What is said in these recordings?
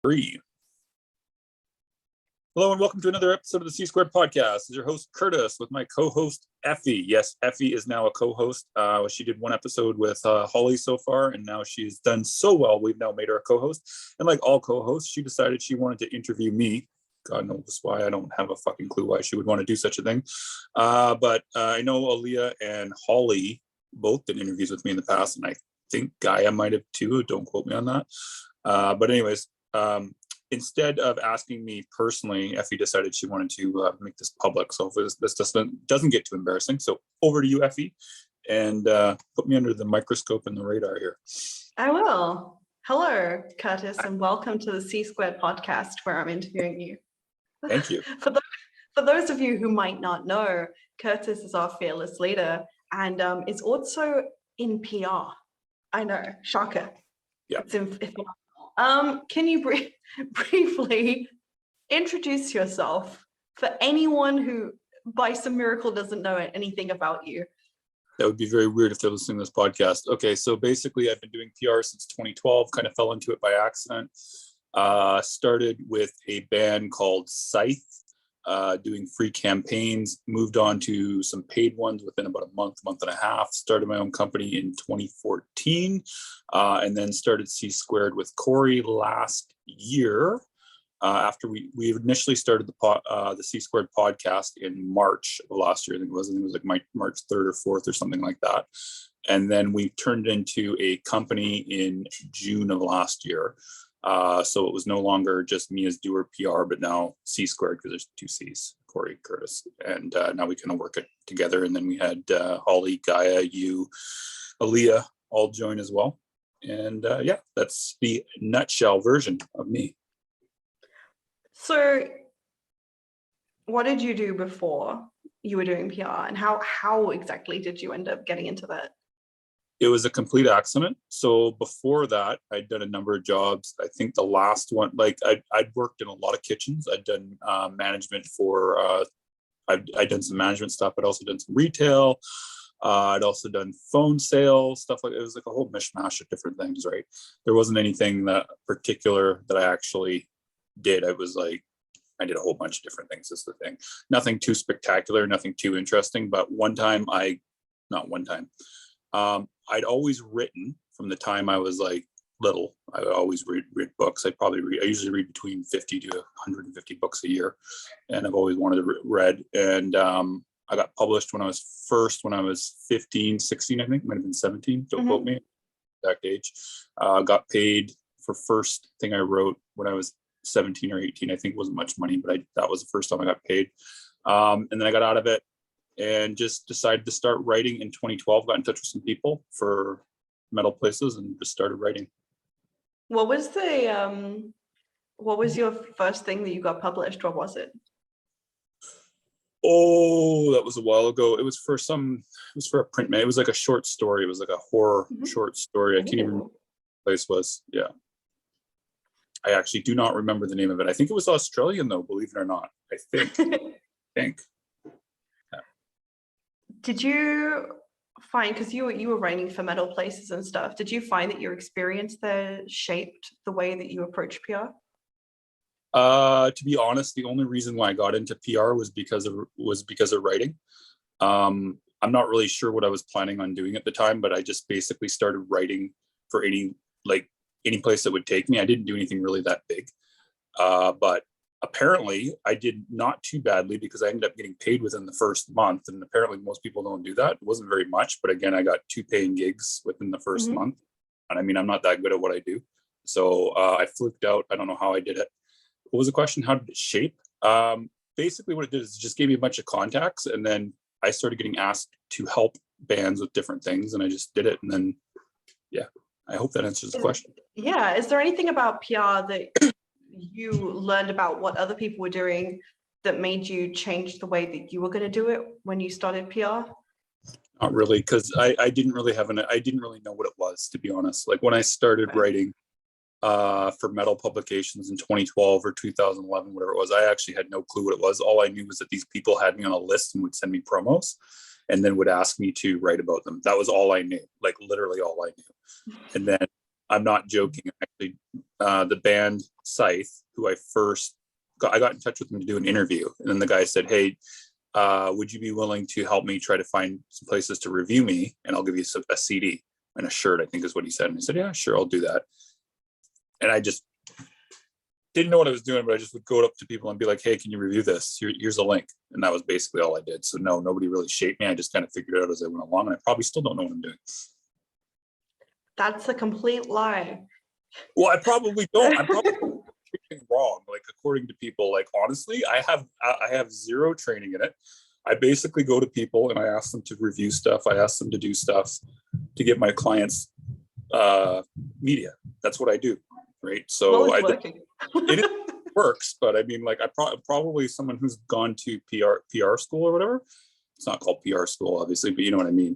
Three. Hello and welcome to another episode of the C Squared Podcast. This is your host Curtis with my co-host Effy. Yes, Effy is now a co-host. She did one episode with Holly so far, and now she's done so well, we've now made her a co-host. And like all co-hosts, she decided she wanted to interview me. God knows why. I don't have a fucking clue why she would want to do such a thing. But I know Aaliyah and Holly both did interviews with me in the past, and I think Gaia might have too. Don't quote me on that. But anyways, instead of asking me personally, Effy decided she wanted to make this public. So if this doesn't get too embarrassing. So over to you, Effy, and put me under the microscope and the radar here. I will. Hello, Curtis, and welcome to the C Squared Podcast, where I'm interviewing you. Thank you. For those of you who might not know, Curtis is our fearless leader and is also in PR. I know, shocker. Yeah. Can you briefly introduce yourself for anyone who, by some miracle, doesn't know anything about you? That would be very weird if they're listening to this podcast. Okay, so basically I've been doing PR since 2012, kind of fell into it by accident. Started with a band called Scythe, doing free campaigns, moved on to some paid ones within about a month and a half, started my own company in 2014, and then started C Squared with Corey last year. After we initially started the C Squared podcast in March of last year, I think it was like March 3rd or 4th or something like that. And then we turned it into a company in June of last year. So it was no longer just me as doer PR, but now C Squared, because there's two C's, Corey, Curtis, and now we kind of work it together. And then we had Holly, Gaia, you, Aaliyah all join as well. And yeah, that's the nutshell version of me. So what did you do before you were doing PR, and how exactly did you end up getting into that? It was a complete accident. So before that, I'd done a number of jobs. I think the last one, I'd worked in a lot of kitchens. I'd done management for, I'd done some management stuff. I'd also done some retail. I'd also done phone sales, stuff like it was like a whole mishmash of different things, right? There wasn't anything that particular that I actually did. I was like, I did a whole bunch of different things is the thing. Nothing too spectacular, nothing too interesting. But I'd always written from the time I was like little. I would always read books. I usually read between 50 to 150 books a year. And I've always wanted to read. And I got published when I was 15, 16, I think, might have been 17. Don't quote me, exact age. Got paid for first thing I wrote when I was 17 or 18. I think it wasn't much money, but that was the first time I got paid. And then I got out of it and just decided to start writing in 2012, got in touch with some people for metal places and just started writing. What was your first thing that you got published? What was it? Oh, that was a while ago. It was for a print man. It was like a short story. It was like a horror short story. I can't even remember what the place was. Yeah. I actually do not remember the name of it. I think it was Australian though, believe it or not. I think. Did you find, because you were writing for metal places and stuff, did you find that your experience there shaped the way that you approach PR? To be honest, the only reason why I got into PR was because of writing. I'm not really sure what I was planning on doing at the time, but I just basically started writing for any place that would take me. I didn't do anything really that big, but apparently I did not too badly because I ended up getting paid within the first month. And apparently most people don't do that. It wasn't very much, but again, I got 2 paying gigs within the first month. And I mean, I'm not that good at what I do. So I fluked out. I don't know how I did it. What was the question? How did it shape? Basically what it did is it just gave me a bunch of contacts. And then I started getting asked to help bands with different things. And I just did it. And then, yeah, I hope that answers the question. Yeah. Is there anything about PR that you learned about what other people were doing that made you change the way that you were going to do it when you started PR? Not really, because I didn't really know what it was, to be honest. Like when I started writing for metal publications in 2012 or 2011, whatever it was, I actually had no clue what it was. All I knew was that these people had me on a list and would send me promos and then would ask me to write about them. That was all I knew, like literally all I knew. And then I'm not joking. Actually, the band Scythe, who I got in touch with them to do an interview. And then the guy said, hey, would you be willing to help me try to find some places to review me? And I'll give you a CD and a shirt, I think is what he said. And I said, yeah, sure, I'll do that. And I just didn't know what I was doing, but I just would go up to people and be like, hey, can you review this? Here's a link. And that was basically all I did. So no, nobody really shaped me. I just kind of figured it out as I went along. And I probably still don't know what I'm doing. That's a complete lie. Well, I probably don't. I'm probably wrong. Like, according to people, like, honestly, I have zero training in it. I basically go to people and I ask them to review stuff. I ask them to do stuff to get my clients media. That's what I do. Right. So well, it's working. It works, but I mean, like, probably someone who's gone to PR school or whatever. It's not called PR school, obviously, but you know what I mean.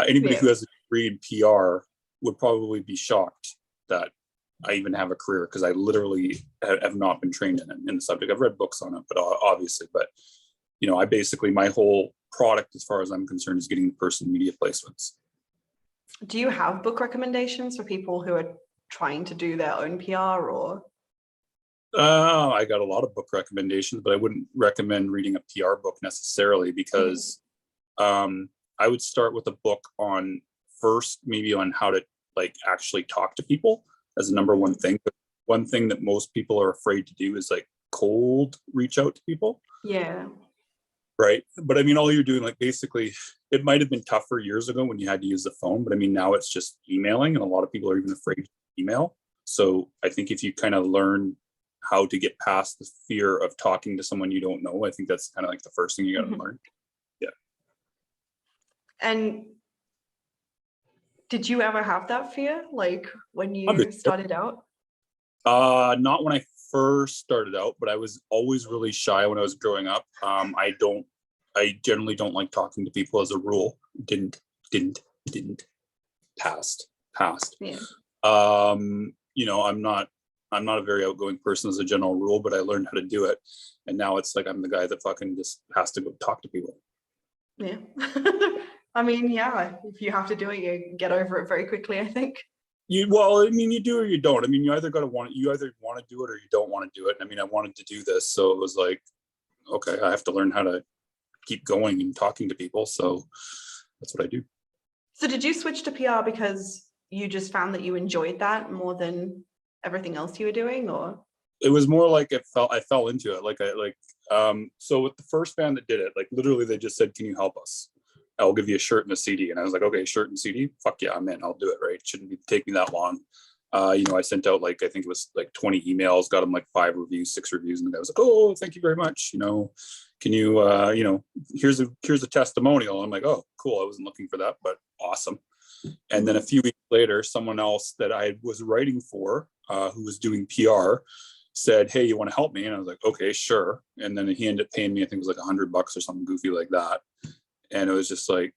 Anybody who has a degree in PR would probably be shocked that I even have a career, because I literally have not been trained in the subject. I've read books on it, but obviously, but you know, I basically, my whole product, as far as I'm concerned, is getting person media placements. Do you have book recommendations for people who are trying to do their own PR or? I got a lot of book recommendations, but I wouldn't recommend reading a PR book necessarily, because I would start with a book on maybe on how to like actually talk to people as the number one thing. But one thing that most people are afraid to do is like cold reach out to people. Yeah. Right. But I mean, all you're doing, like, basically, it might have been tougher years ago when you had to use the phone, but I mean, now it's just emailing, and a lot of people are even afraid to email. So I think if you kind of learn how to get past the fear of talking to someone you don't know, I think that's kind of like the first thing you got to learn. Yeah. And did you ever have that fear, like when you started out? Not when I first started out, but I was always really shy when I was growing up. I generally don't like talking to people as a rule. Didn't passed. Yeah. You know, I'm not a very outgoing person as a general rule, but I learned how to do it. And now it's like I'm the guy that fucking just has to go talk to people. Yeah. I mean, yeah, if you have to do it, you get over it very quickly, I think. Well, I mean, you do or you don't. I mean, you either want to do it or you don't want to do it. And I mean, I wanted to do this, so it was like, okay, I have to learn how to keep going and talking to people. So that's what I do. So did you switch to PR because you just found that you enjoyed that more than everything else you were doing, or? It was more like I fell into it. So with the first band that did it, like, literally they just said, can you help us? I'll give you a shirt and a CD. And I was like, okay, shirt and CD, fuck yeah, I'm in, I'll do it. Right. Shouldn't take me that long. You know, I sent out, like, I think it was like 20 emails, got them like 5 reviews, 6 reviews. And the guy was like, oh, thank you very much. You know, can you, you know, here's a testimonial. I'm like, oh, cool. I wasn't looking for that, but awesome. And then a few weeks later, someone else that I was writing for, who was doing PR, said, hey, you want to help me? And I was like, okay, sure. And then he ended up paying me, I think it was like $100 or something goofy like that. And it was just like,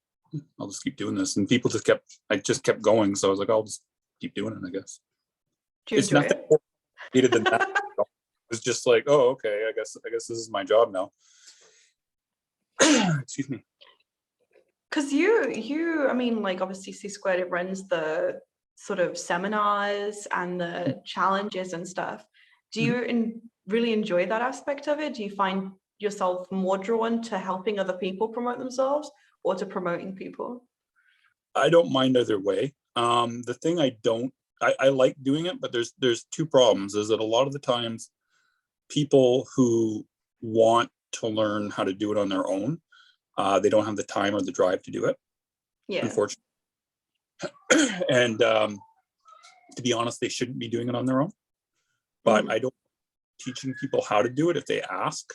I'll just keep doing this. And people just kept going. So I was like, I'll just keep doing it, I guess. It's nothing more complicated than that. It's just like, oh, okay, I guess this is my job now. Excuse me. Because you, I mean, like, obviously C Squared, it runs the sort of seminars and the challenges and stuff. Do you really enjoy that aspect of it? Do you find yourself more drawn to helping other people promote themselves or to promoting people? I don't mind either way. The thing I like doing it, but there's 2 problems. Is that a lot of the times people who want to learn how to do it on their own, they don't have the time or the drive to do it. Yeah. Unfortunately. And to be honest, they shouldn't be doing it on their own. But I don't teaching people how to do it if they ask.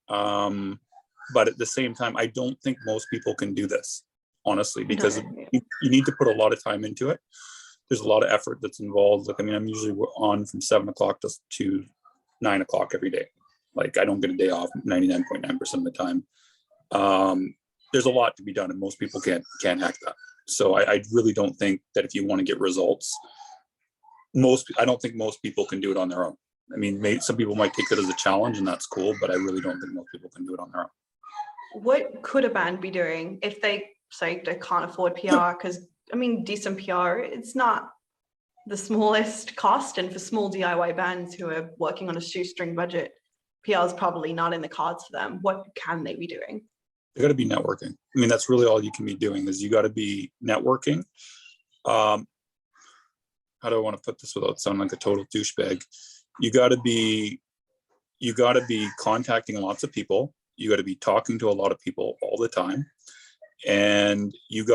But at the same time, I don't think most people can do this, honestly, because you need to put a lot of time into it. There's a lot of effort that's involved. Like, I mean, I'm usually on from 7 o'clock to 9 o'clock every day. Like, I don't get a day off 99.9% of the time. There's a lot to be done, and most people can't hack that. So I really don't think that if you want to get results, I don't think most people can do it on their own. I mean, some people might take it as a challenge, and that's cool, but I really don't think most people can do it on their own. What could a band be doing if they say they can't afford PR? Because, I mean, decent PR, it's not the smallest cost, and for small DIY bands who are working on a shoestring budget, PR is probably not in the cards for them. What can they be doing? They got to be networking. I mean, that's really all you can be doing, is you got to be networking. How do I want to put this without sounding like a total douchebag? You got to be contacting lots of people. You got to be talking to a lot of people all the time. And you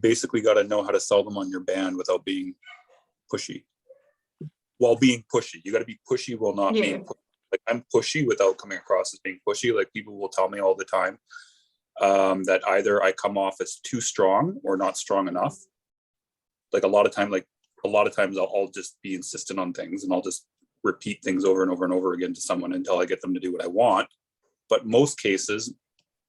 basically got to know how to sell them on your band without being pushy. While being pushy, you got to be pushy while not being pushy. Like, I'm pushy without coming across as being pushy. Like, people will tell me all the time that either I come off as too strong or not strong enough. Like, a lot of times I'll just be insistent on things, and I'll just repeat things over and over and over again to someone until I get them to do what I want. But most cases,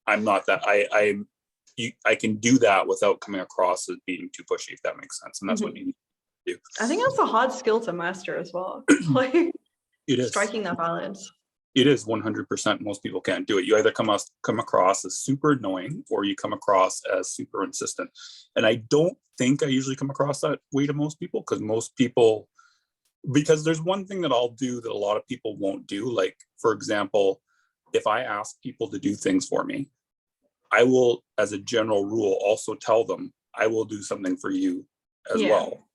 I'm not that. I can do that without coming across as being too pushy, if that makes sense. And that's what you need to do. I think that's a hard skill to master as well. Like, it is striking that balance. It is 100%. Most people can't do it. You either come across as super annoying, or you come across as super insistent. And I don't think I usually come across that way to most people, because there's one thing that I'll do that a lot of people won't do. Like, for example, if I ask people to do things for me, I will, as a general rule, also tell them I will do something for you as well.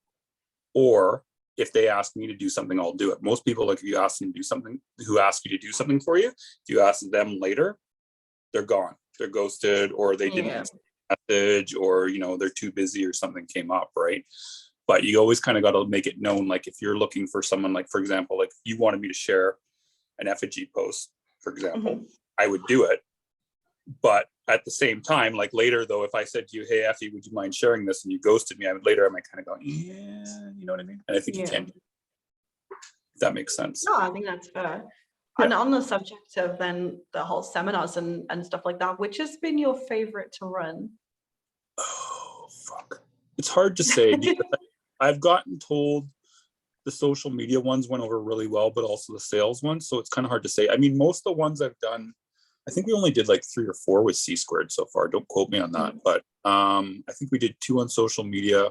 Or if they ask me to do something, I'll do it. Most people, like, if you ask them to do something, who ask you to do something for you, if you ask them later, they're gone. They're ghosted, or they didn't message, or, they're too busy, or something came up, right? But you always kind of got to make it known. Like, if you're looking for someone, like, for example, like, if you wanted me to share an effigy post, for example, I would do it. But at the same time, like, later though, if I said to you, hey, Effy, would you mind sharing this? And you ghosted me, I might kind of go, yeah, you know what I mean? And I think you can, if that makes sense. No, I think that's fair. Yeah. And on the subject of then the whole seminars and stuff like that, which has been your favorite to run? Oh, fuck. It's hard to say, because I've gotten told the social media ones went over really well, but also the sales ones. So it's kind of hard to say. I mean, most of the ones I've done, I think we only did like 3 or 4 with C Squared so far. Don't quote me on that. But I think we did 2 on social media,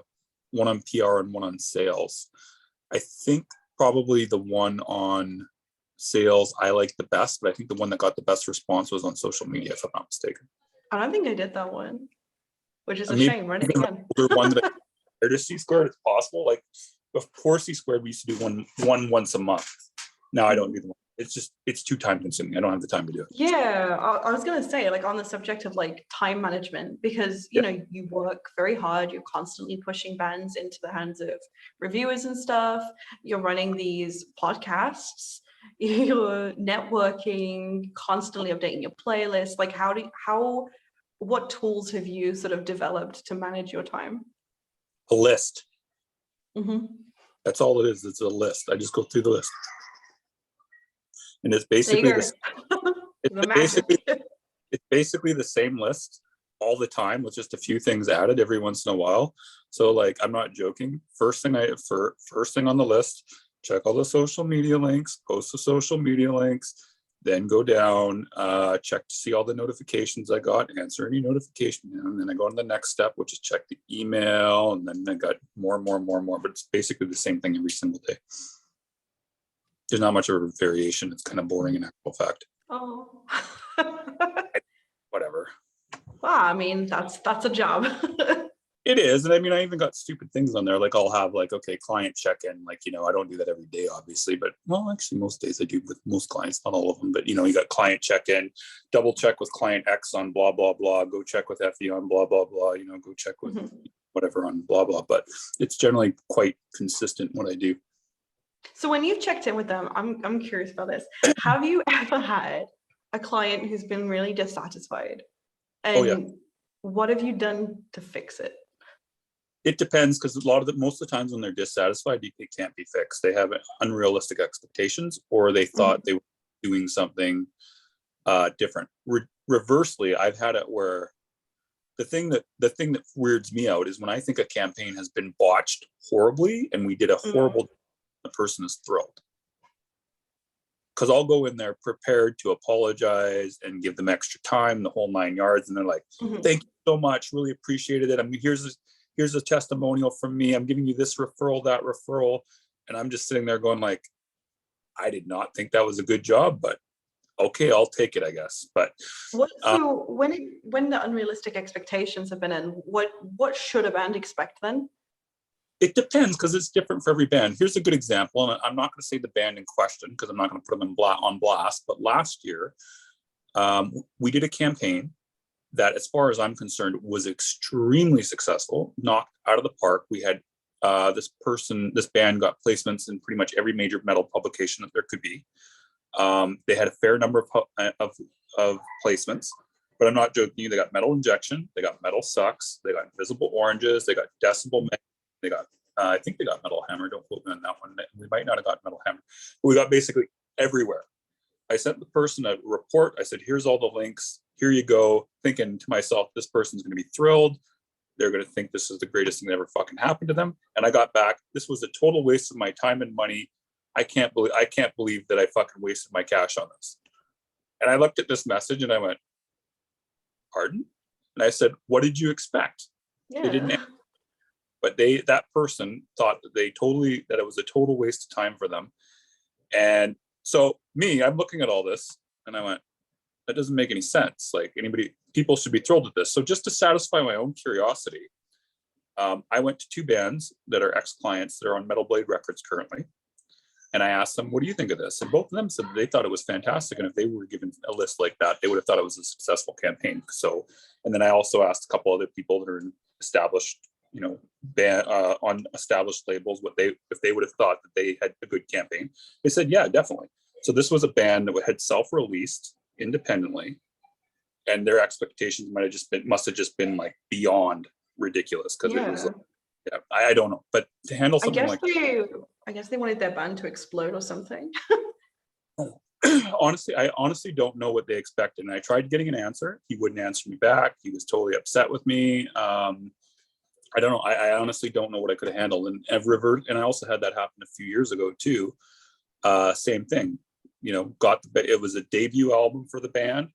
1 on PR, and 1 on sales. I think probably the one on sales I liked the best, but I think the one that got the best response was on social media, if I'm not mistaken. I don't think I did that one, which is a shame. Run it again. The one that I to C Squared, it's possible. Like, before C Squared, we used to do one once a month. Now I don't do the one. It's too time consuming. I don't have the time to do it. Yeah, I was gonna say, like, on the subject of like time management, because you know, you work very hard, you're constantly pushing bands into the hands of reviewers and stuff, you're running these podcasts, you're networking, constantly updating your playlist. Like, what tools have you sort of developed to manage your time? A list. That's all it is. It's a list. I just go through the list. And it's basically it's basically the same list all the time, with just a few things added every once in a while. So, like, I'm not joking. First thing on the list, check all the social media links, post the social media links, then go down, check to see all the notifications I got, answer any notification, and then I go on to the next step, which is check the email, and then I got more. But it's basically the same thing every single day. There's not much of a variation. It's kind of boring in actual fact. Oh. Whatever. Wow, I mean, that's a job. It is. And I mean, I even got stupid things on there. Like, I'll have like, okay, client check-in. Like, I don't do that every day, obviously, but well, actually most days I do with most clients, not all of them, but you got client check-in, double check with client X on blah, blah, blah, go check with Effy on blah, blah, blah, go check with whatever on blah, blah. But it's generally quite consistent what I do. So when you've checked in with them, I'm curious about this. Have you ever had a client who's been really dissatisfied? And what have you done to fix it? It depends, because most of the times when they're dissatisfied, it can't be fixed. They have unrealistic expectations, or they thought they were doing something different. Reversely, I've had it where the thing that weirds me out is when I think a campaign has been botched horribly and we did a horrible the person is thrilled, because I'll go in there prepared to apologize and give them extra time, the whole 9 yards, and they're like, thank you so much, really appreciated it. I mean, here's a testimonial from me. I'm giving you this referral, that referral. And I'm just sitting there going like, I did not think that was a good job, but okay, I'll take it, I guess. But so when the unrealistic expectations have been in, what should a band expect then? It depends, because it's different for every band. Here's a good example, and I'm not going to say the band in question because I'm not going to put them on blast. But last year, we did a campaign that, as far as I'm concerned, was extremely successful, knocked out of the park. We had this band got placements in pretty much every major metal publication that there could be. They had a fair number of placements, but I'm not joking you. They got Metal Injection, they got Metal Sucks, they got Invisible Oranges, they got Decibel Men, they got I think they got Metal Hammer. Don't quote me on that one. We might not have got Metal Hammer, but we got basically everywhere. I sent the person a report. I said, here's all the links. Here you go. Thinking to myself, this person's going to be thrilled. They're going to think this is the greatest thing that ever fucking happened to them. And I got back, this was a total waste of my time and money. I can't believe that I fucking wasted my cash on this. And I looked at this message and I went, pardon? And I said, what did you expect? Yeah. They didn't answer. But that person thought that that it was a total waste of time for them. And so I'm looking at all this and I went, that doesn't make any sense. Like, people should be thrilled with this. So just to satisfy my own curiosity, I went to 2 bands that are ex-clients that are on Metal Blade Records currently. And I asked them, what do you think of this? And both of them said they thought it was fantastic. And if they were given a list like that, they would have thought it was a successful campaign. So, and then I also asked a couple other people that are in established, on established labels, if they would have thought that they had a good campaign. They said, yeah, definitely. So this was a band that had self-released independently, and their expectations must have just been like beyond ridiculous, because it was I don't know, but to handle something I guess they wanted their band to explode or something. Honestly, I don't know what they expected, and I tried getting an answer. He wouldn't answer me back. He was totally upset with me. I don't know. I honestly don't know what I could have handled. And and I also had that happen a few years ago too. Same thing. It was a debut album for the band.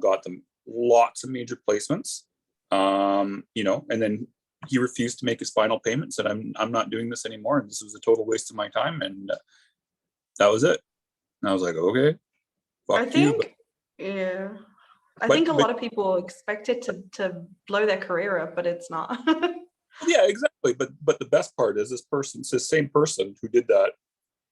Got them lots of major placements. And then he refused to make his final payment. Said, "I'm not doing this anymore, and this was a total waste of my time." And that was it. And I was like, okay, fuck you. I think a lot of people expect it to blow their career up, but it's not. Yeah, exactly. But the best part is this same person who did that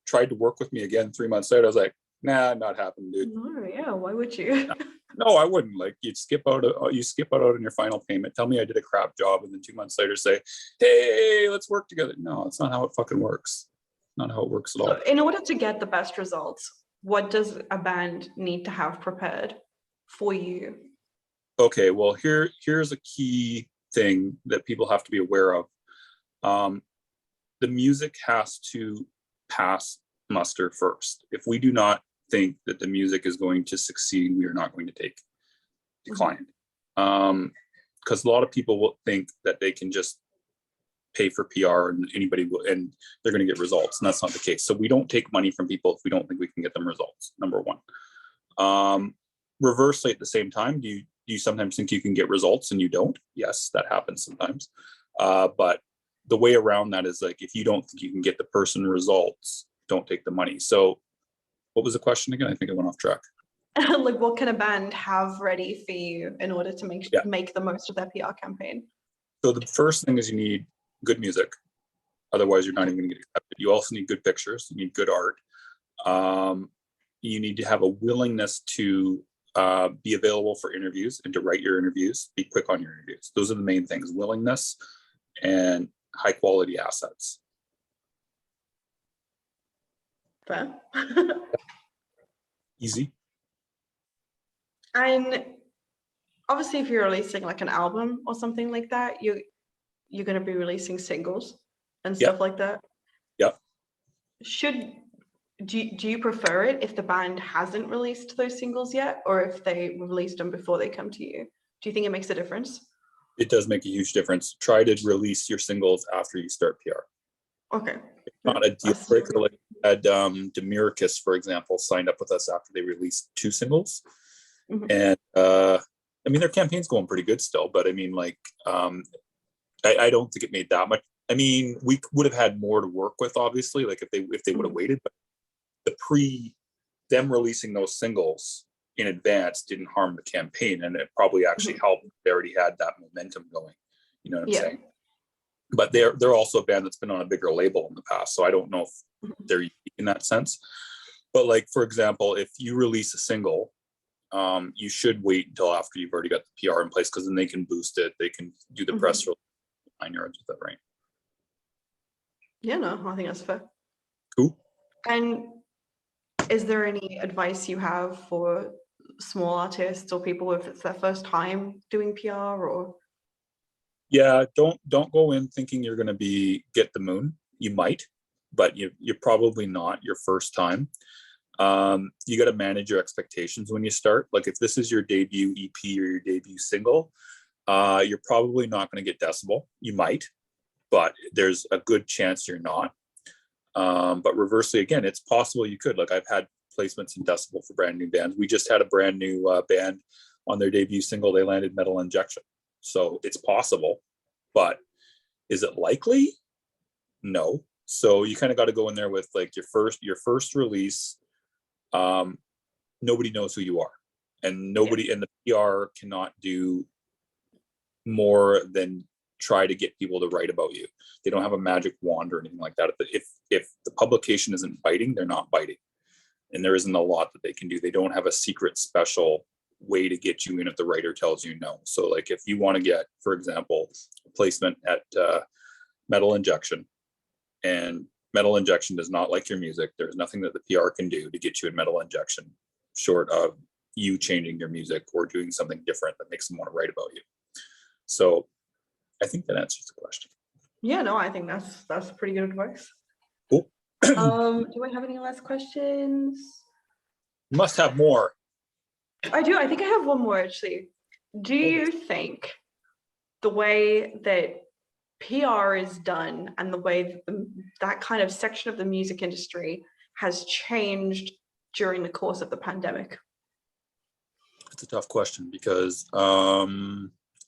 tried to work with me again 3 months later. I was like, nah, not happening, dude. No, yeah, why would you? No, I wouldn't. Like, you skip out on your final payment, tell me I did a crap job, and then 2 months later say, hey, let's work together. No, it's not how it fucking works. Not how it works at all. In order to get the best results, what does a band need to have prepared for you? Okay, well, here's a key thing that people have to be aware of. The music has to pass muster first. If we do not think that the music is going to succeed, we are not going to take the client. Because a lot of people will think that they can just pay for PR and and they're going to get results, and that's not the case. So we don't take money from people if we don't think we can get them results. Number one. Reversely, at the same time, do you sometimes think you can get results and you don't? Yes, that happens sometimes. But the way around that is, like, if you don't think you can get the person results, don't take the money. So what was the question again? I think I went off track. Like, what can a band have ready for you in order to make the most of their PR campaign? So the first thing is you need good music. Otherwise, you're not even going to get accepted. You also need good pictures. You need good art. You need to have a willingness to be available for interviews and to write your interviews. Be quick on your interviews. Those are the main things: willingness and high quality assets. Fair. Easy. And obviously, if you're releasing like an album or something like that, you're going to be releasing singles and stuff like that. Yeah. Do you prefer it if the band hasn't released those singles yet, or if they released them before they come to you? Do you think it makes a difference? It does make a huge difference. Try to release your singles after you start PR. Okay. It's not a deal breaker. Like, had Demiricus, for example, signed up with us after they released 2 singles. And I mean, their campaign's going pretty good still, but I mean, like, I don't think it made that much. I mean, we would have had more to work with, obviously, like if they would have waited, but them releasing those singles in advance didn't harm the campaign, and it probably actually helped. They already had that momentum going. You know what I'm saying? But they're also a band that's been on a bigger label in the past, so I don't know if they're unique in that sense. But like, for example, if you release a single, you should wait until after you've already got the PR in place, because then they can boost it. They can do the press release 9 yards with that, right? Yeah, no, I think that's fair. Cool. And is there any advice you have for small artists or people if it's their first time doing PR? Or yeah, don't go in thinking you're going to get the moon. You might, but you're probably not your first time. You got to manage your expectations when you start. Like if this is your debut EP or your debut single, you're probably not going to get decibel. You might, but there's a good chance you're not. But reversely, again, it's possible you could. Like I've had placements in decibel for brand new bands. We just had a brand new band on their debut single. They landed Metal Injection. So it's possible, but is it likely? No. So you kind of got to go in there with like your first release. Nobody knows who you are, and nobody in the PR cannot do more than try to get people to write about you. They don't have a magic wand or anything like that. If the publication isn't biting, they're not biting, and there isn't a lot that they can do. They don't have a secret special way to get you in if the writer tells you no. So like if you want to get, for example, a placement at Metal Injection, and Metal Injection does not like your music, there's nothing that the PR can do to get you in Metal Injection short of you changing your music or doing something different that makes them want to write about you. So I think that answers the question. Yeah, no, I think that's pretty good advice. Cool. Do I have any last questions? You must have more. I do. I think I have one more actually. Do you think the way that PR is done and the way that that kind of section of the music industry has changed during the course of the pandemic? It's a tough question because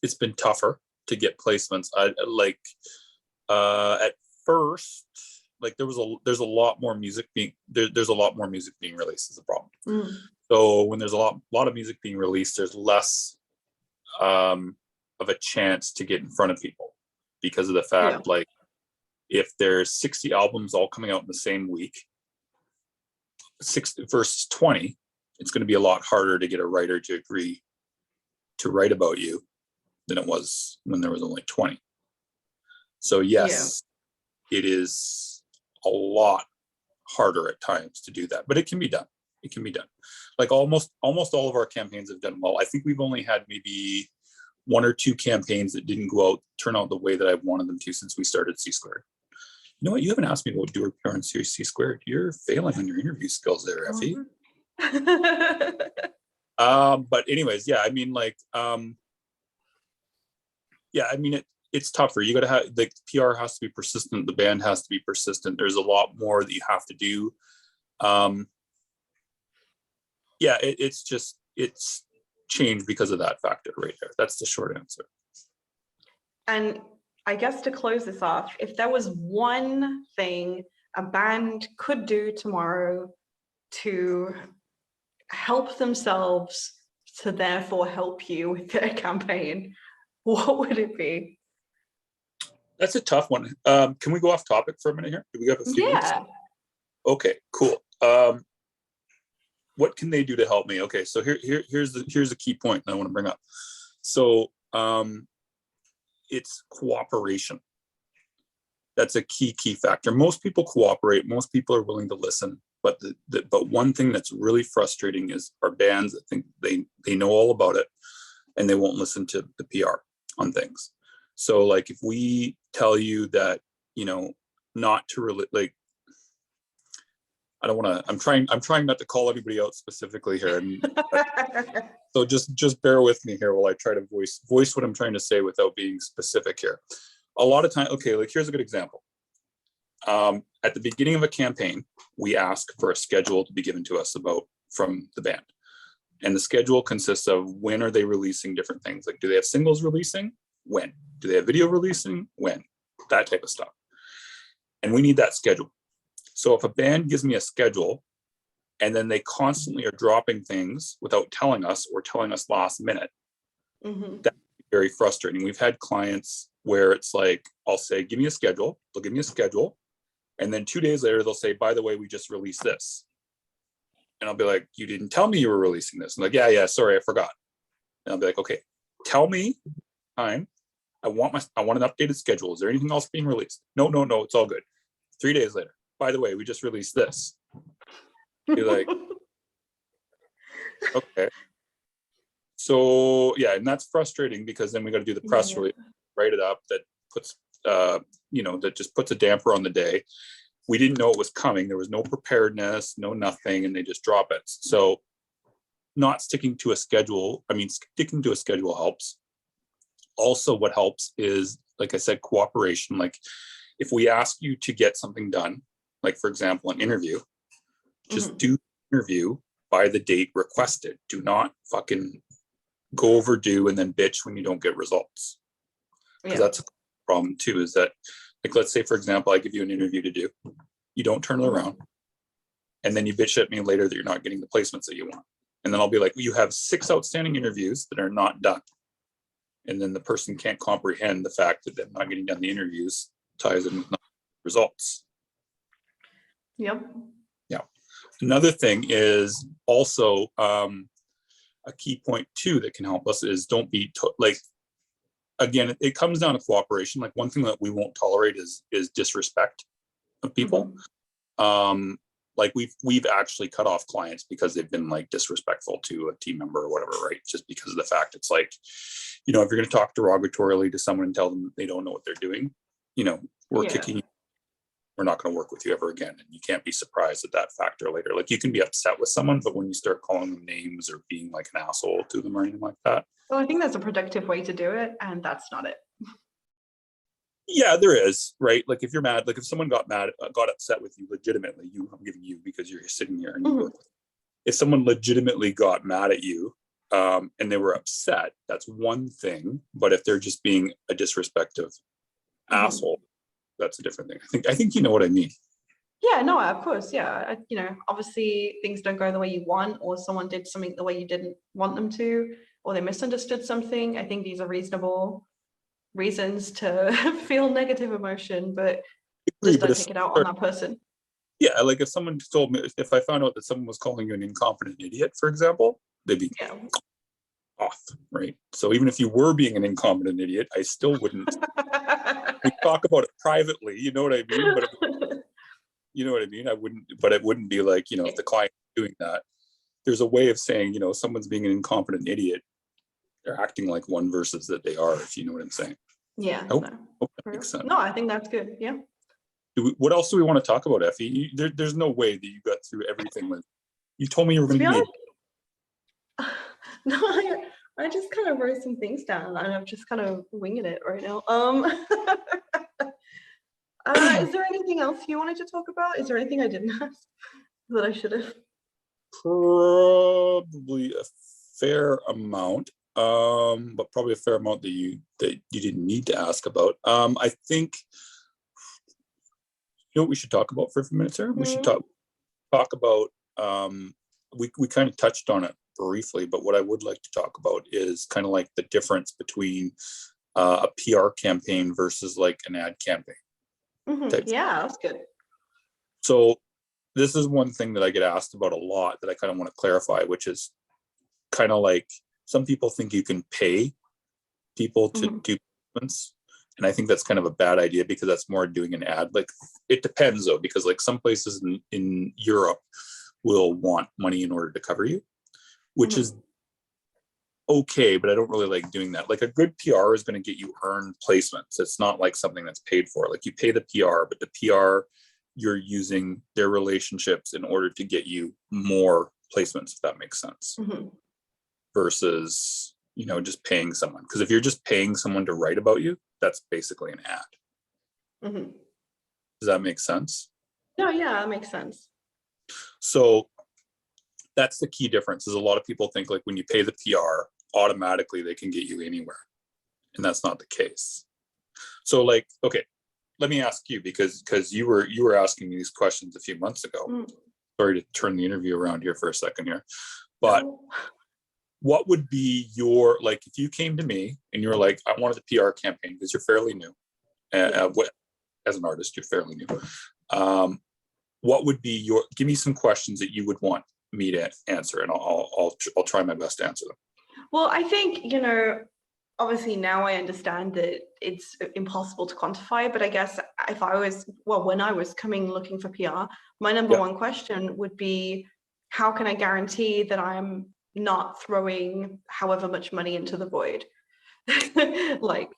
it's been tougher to get placements. At first, like there's a lot more music being there's a lot more music being released is the problem. So when there's a lot of music being released, there's less of a chance to get in front of people because of the fact like if there's 60 albums all coming out in the same week, 60 versus 20, it's going to be a lot harder to get a writer to agree to write about you than it was when there was only 20. So yes, it is a lot harder at times to do that, but it can be done. It can be done. Like almost all of our campaigns have done well. I think we've only had maybe 1 or 2 campaigns that didn't turn out the way that I wanted them to since we started C Squared. You know what? You haven't asked me about doer PR and C Squared. You're failing on your interview skills there, Effy. But anyways, yeah, I mean, like, yeah, I mean, it's tougher. You got to have, the PR has to be persistent. The band has to be persistent. There's a lot more that you have to do. Yeah, it's changed because of that factor right there. That's the short answer. And I guess to close this off, if there was one thing a band could do tomorrow to help themselves to therefore help you with their campaign, what would it be? That's a tough one. Can we go off topic for a minute here? Do we have a few minutes? Okay, cool. What can they do to help me? Okay, so here's the key point that I want to bring up. So it's cooperation. That's a key factor. Most people cooperate. Most people are willing to listen. But but one thing that's really frustrating is our bands that think they know all about it and they won't listen to the PR on things. So like if we tell you that, you know, not to really like, I don't want to, I'm trying not to call everybody out specifically here. And so just bear with me here while I try to voice what I'm trying to say without being specific here. A lot of time, okay, like here's a good example. At the beginning of a campaign, we ask for a schedule to be given to us from the band. And the schedule consists of when are they releasing different things? Like, do they have singles releasing? When? Do they have video releasing? When? That type of stuff. And we need that schedule. So if a band gives me a schedule and then they constantly are dropping things without telling us or telling us last minute, that's very frustrating. We've had clients where it's like, I'll say, give me a schedule. They'll give me a schedule. And then 2 days later, they'll say, by the way, we just released this. And I'll be like, you didn't tell me you were releasing this. I'm like, yeah, sorry, I forgot. And I'll be like, okay, tell me time. I want an updated schedule. Is there anything else being released? No, it's all good. 3 days later, by the way, we just released this. Be like, okay. So yeah, and that's frustrating because then we got to do the press release, write it up. That puts, that just puts a damper on the day. We didn't know it was coming. There was no preparedness, no nothing, and they just drop it. So not sticking to a schedule. I mean, sticking to a schedule helps. Also, what helps is, like I said, cooperation. Like if we ask you to get something done, like for example, an interview, just do the interview by the date requested. Do not fucking go overdue and then bitch when you don't get results. Because that's a problem too, is that, like, let's say, for example, I give you an interview to do, you don't turn it around, and then you bitch at me later that you're not getting the placements that you want. And then I'll be like, well, you have 6 outstanding interviews that are not done. And then the person can't comprehend the fact that them not getting done the interviews ties in with results. Yep. Yeah. Another thing is also a key point too that can help us is don't be like, again, it comes down to cooperation. Like one thing that we won't tolerate is disrespect of people. Like we've actually cut off clients because they've been like disrespectful to a team member or whatever, right? Just because of the fact it's like, if you're going to talk derogatorily to someone and tell them they don't know what they're doing, we're kicking you. We're not going to work with you ever again. And you can't be surprised at that factor later. Like you can be upset with someone, but when you start calling them names or being like an asshole to them or anything like that. Well, I think that's a productive way to do it, and that's not it. Yeah, there is, right? Like if you're mad, like if someone got upset with you legitimately, I'm giving you because you're sitting here and you work with them. If someone legitimately got mad at you and they were upset, that's one thing. But if they're just being a disrespectful asshole, that's a different thing. I think you know what I mean. Yeah, no, of course. Yeah. Obviously things don't go the way you want, or someone did something the way you didn't want them to, or they misunderstood something. I think these are reasonable reasons to feel negative emotion, but just don't take it out on that person. Yeah, like if someone told me, if I found out that someone was calling you an incompetent idiot, for example, they'd be off, right? So even if you were being an incompetent idiot, I still wouldn't. We talk about it privately, you know what I mean? But I wouldn't, but it wouldn't be like, if the client is doing that, there's a way of saying, someone's being an incompetent idiot. They're acting like one versus that they are, if you know what I'm saying. Yeah. Hope that makes sense. No, I think that's good. Yeah. What else do we want to talk about, Effy? There's no way that you got through everything. You told me you were going to give me No, I just kind of wrote some things down and I'm just kind of winging it right now. Is there anything else you wanted to talk about? Is there anything I didn't ask that I should have? Probably a fair amount, but probably a fair amount that you didn't need to ask about. I think, what we should talk about for a few minutes here? We should talk about, we kind of touched on it briefly, but what I would like to talk about is kind of like the difference between a PR campaign versus like an ad campaign. Yeah, that's good. So this is one thing that I get asked about a lot that I kind of want to clarify, which is kind of like some people think you can pay people to do placements. And I think that's kind of a bad idea because that's more doing an ad. Like it depends though, because like some places in Europe will want money in order to cover you, which is okay, but I don't really like doing that. Like a good PR is going to get you earned placements. It's not like something that's paid for. Like you pay the PR, but the PR, you're using their relationships in order to get you more placements, if that makes sense. Versus, just paying someone. Because if you're just paying someone to write about you, that's basically an ad. Does that make sense? No, yeah, that makes sense. So that's the key difference is a lot of people think like when you pay the PR, automatically they can get you anywhere. and that's not the case. So like, okay, let me ask you, because you were asking me these questions a few months ago. Sorry to turn the interview around here for a second here, but what would be your, like, if you came to me and you were like, I wanted a PR campaign, because you're fairly new, as an artist, you're fairly new. What would be your, give me some questions that you would want me to answer, and I'll try my best to answer them. Well, I think, obviously now I understand that it's impossible to quantify, but I guess if I was, when I was looking for PR, my number one question would be, how can I guarantee that I'm not throwing however much money into the void? Like,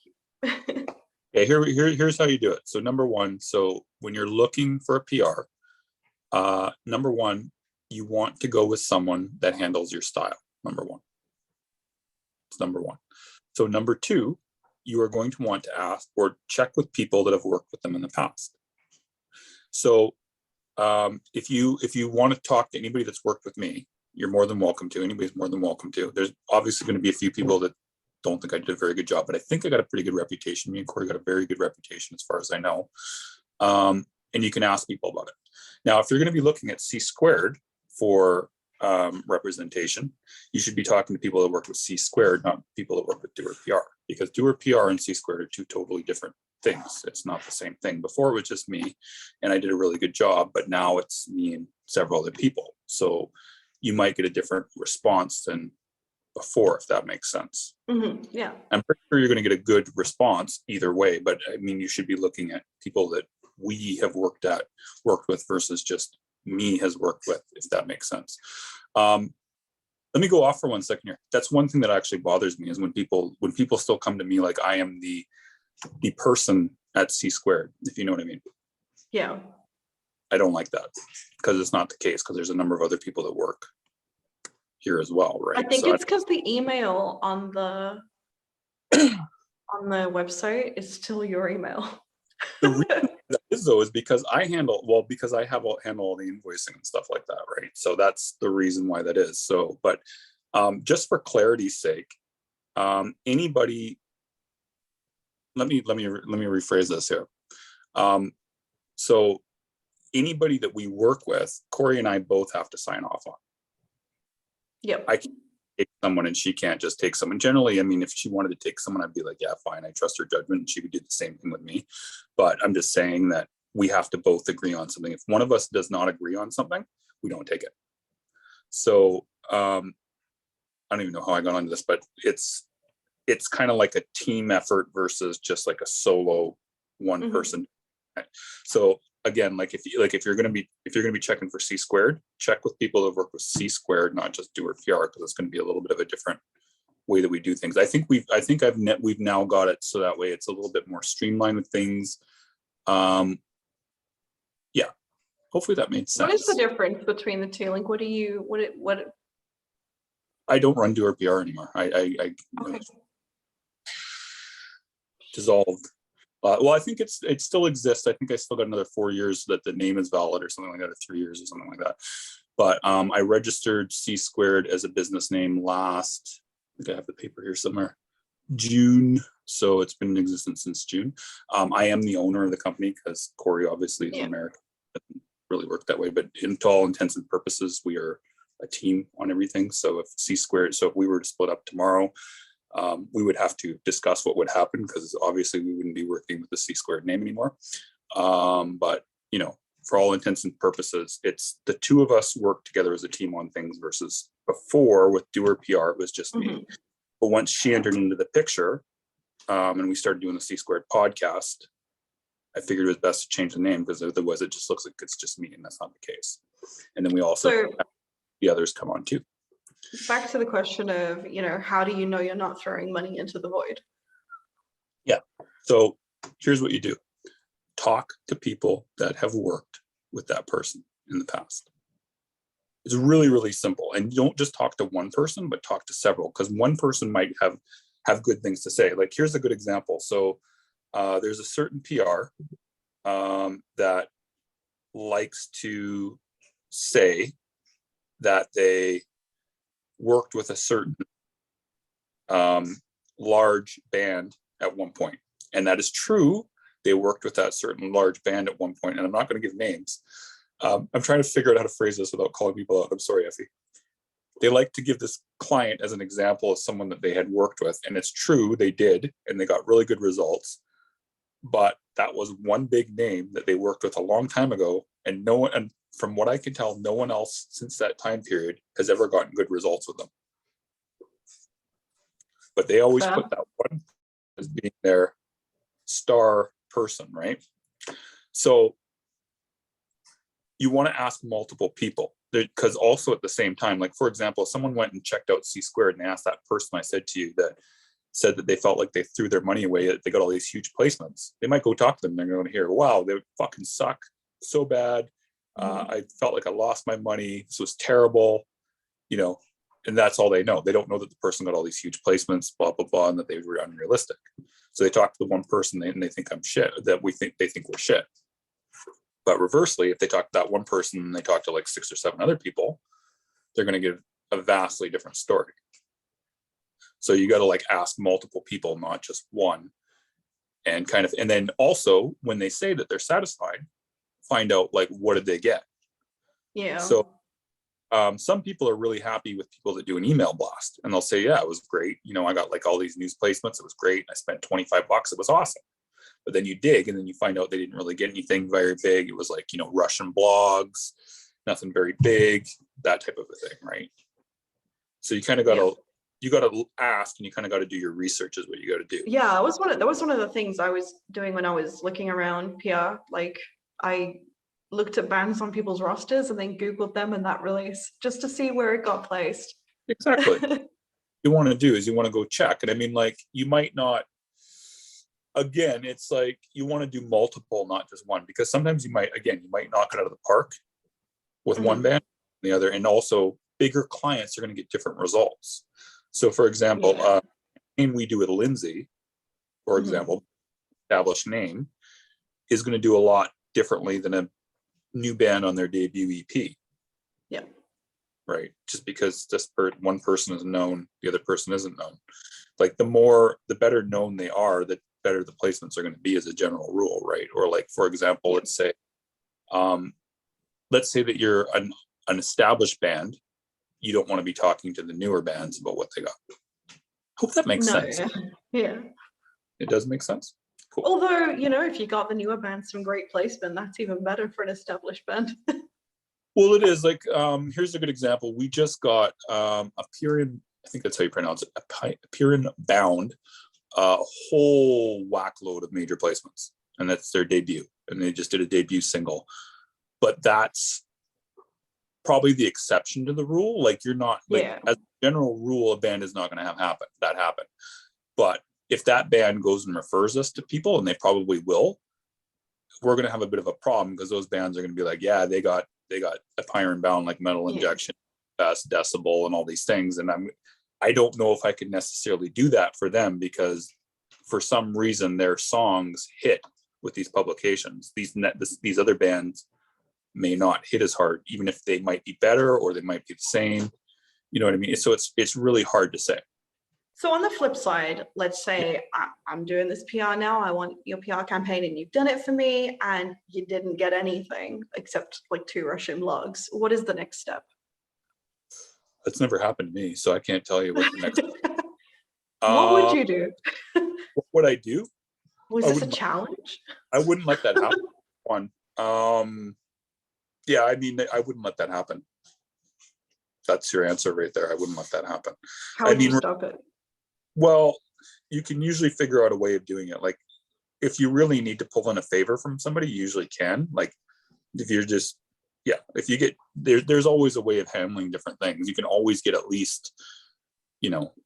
okay, here's how you do it. So number one, so when you're looking for a PR, number one, you want to go with someone that handles your style. Number one. It's number one. So number two, you are going to want to ask or check with people that have worked with them in the past. So if you want to talk to anybody that's worked with me, you're more than welcome to. Anybody's more than welcome to. There's obviously going to be a few people that don't think I did a very good job, but I think I got a pretty good reputation. Me and Corey got a very good reputation as far as I know. And you can ask people about it. Now, if you're going to be looking at C Squared for representation, you should be talking to people that work with C Squared, not people that work with Doer PR, because Doer PR and C Squared are two totally different things. It's not the same thing. Before it was just me and I did a really good job, but now it's me and several other people. So you might get a different response than before, if that makes sense. Yeah. I'm pretty sure you're going to get a good response either way, but I mean, you should be looking at people that we have worked with versus just me has worked with, if that makes sense. Let me go off for 1 second here. That's one thing that actually bothers me, is when people still come to me like I am the person at C Squared, if you know what I mean. Yeah. I don't like that, because it's not the case, because there's a number of other people that work here as well, right? I think it's because the email on the website is still your email. The reason that is, though, is because I handle all the invoicing and stuff like that, right? So that's the reason why that is. So, but just for clarity's sake, anybody, let me rephrase this here. So anybody that we work with, Corey and I both have to sign off on. Yep. I can take someone and she can't just take someone. Generally, I mean, if she wanted to take someone, I'd be like, yeah, fine, I trust her judgment, and she would do the same thing with me. But I'm just saying that we have to both agree on something. If one of us does not agree on something, we don't take it. So I don't even know how I got onto this, but it's kind of like a team effort versus just like a solo one person. So again, like if you're going to be checking for C Squared, check with people that work with C Squared, not just Doer PR, because it's going to be a little bit of a different way that we do things. I think we've now got it so that way it's a little bit more streamlined with things. Yeah, hopefully that made sense. What is the difference between the two? Like, what I don't run Doer PR anymore. I okay. Dissolved. Well, I think it still exists. I think I still got another 4 years that the name is valid, or something like that, or 3 years or something like that. But I registered C Squared as a business name last, I think I have the paper here somewhere, June. So it's been in existence since June. I am the owner of the company, because Corey obviously is American. It doesn't really work that way, but to all intents and purposes, we are a team on everything. So if if we were to split up tomorrow, we would have to discuss what would happen, because obviously we wouldn't be working with the C Squared name anymore. But for all intents and purposes, it's the two of us work together as a team on things, versus before with Doer PR, it was just me. But once she entered into the picture, and we started doing the C Squared podcast, I figured it was best to change the name, because otherwise it just looks like it's just me, and that's not the case. And then we also have the others come on too. Back to the question of, how do you know you're not throwing money into the void? Yeah. So here's what you do. Talk to people that have worked with that person in the past. It's really, really simple. And don't just talk to one person, but talk to several, because one person might have good things to say. Like, here's a good example. So there's a certain PR that likes to say that they worked with a certain large band at one point. And that is true. They worked with that certain large band at one point, and I'm not going to give names. I'm trying to figure out how to phrase this without calling people out. I'm sorry, Effy. They like to give this client as an example of someone that they had worked with. And it's true, they did, and they got really good results. But that was one big name that they worked with a long time ago. And no one, and from what I can tell, no one else since that time period has ever gotten good results with them. But they always put that one as being their star person, right? So you want to ask multiple people, because also at the same time, like for example, if someone went and checked out C Squared and they asked that person I said to you that said that they felt like they threw their money away, that they got all these huge placements, they might go talk to them. They're going to hear, wow, they fucking suck so bad. I felt like I lost my money. This was terrible, you know, and that's all they know. They don't know that the person got all these huge placements, blah, blah, blah, and that they were unrealistic. So they talk to the one person and they think I'm shit, that they think we're shit. But reversely, if they talk to that one person and they talk to like 6 or 7 other people, they're going to give a vastly different story. So you got to like ask multiple people, not just one, and and then also when they say that they're satisfied, find out like, what did they get? Yeah. So some people are really happy with people that do an email blast, and they'll say, yeah, it was great. You know, I got like all these news placements. It was great. I spent $25. It was awesome. But then you dig and then you find out they didn't really get anything very big. It was like, you know, Russian blogs, nothing very big, that type of a thing, right? So you kind of got to ask, and you kind of got to do your research is what you got to do. Yeah, that was one of the things I was doing when I was looking around PR. Like I looked at bands on people's rosters and then Googled them and that release just to see where it got placed. Exactly. What you want to do is you want to go check. And I mean, like, you might not, again, it's like you want to do multiple, not just one, because sometimes you might knock it out of the park with one band and the other. And also bigger clients are going to get different results. So for example, name we do with Lindsay, for example, established name, is going to do a lot differently than a new band on their debut EP. Yeah. Right. Just because one person is known, the other person isn't known. Like the better known they are, the better the placements are going to be as a general rule, right? Or like, for example, let's say that you're an established band. You don't want to be talking to the newer bands about what they got. Hope that makes sense. Yeah. It does make sense. Cool. Although, you know, if you got the newer band some great placement, that's even better for an established band. Well, it is. Like, here's a good example. We just got Appearin, I think that's how you pronounce it, Appearin Bound, a whole whackload of major placements. And that's their debut. And they just did a debut single. But that's probably the exception to the rule. Like, you're not, like, as a general rule, a band is not going to have that happen. But if that band goes and refers us to people, and they probably will, we're going to have a bit of a problem, because those bands are going to be like, yeah, they got a Pyron Bound, like Metal Injection, Best, Decibel, and all these things. And I don't know if I could necessarily do that for them, because for some reason their songs hit with these publications. These other bands may not hit as hard, even if they might be better or they might be the same. You know what I mean? So it's really hard to say. So on the flip side, let's say I'm doing this PR now. I want your PR campaign and you've done it for me and you didn't get anything except like 2 Russian blogs. What is the next step? That's never happened to me, so I can't tell you what the next step. What would you do? What would I do? Was this a challenge? I wouldn't let that happen. One. Yeah, I mean, I wouldn't let that happen. That's your answer right there. I wouldn't let that happen. How would you stop it? Well, you can usually figure out a way of doing it. Like, if you really need to pull in a favor from somebody, you usually can. Like, if you're just, if you get, there's always a way of handling different things. You can always get at least,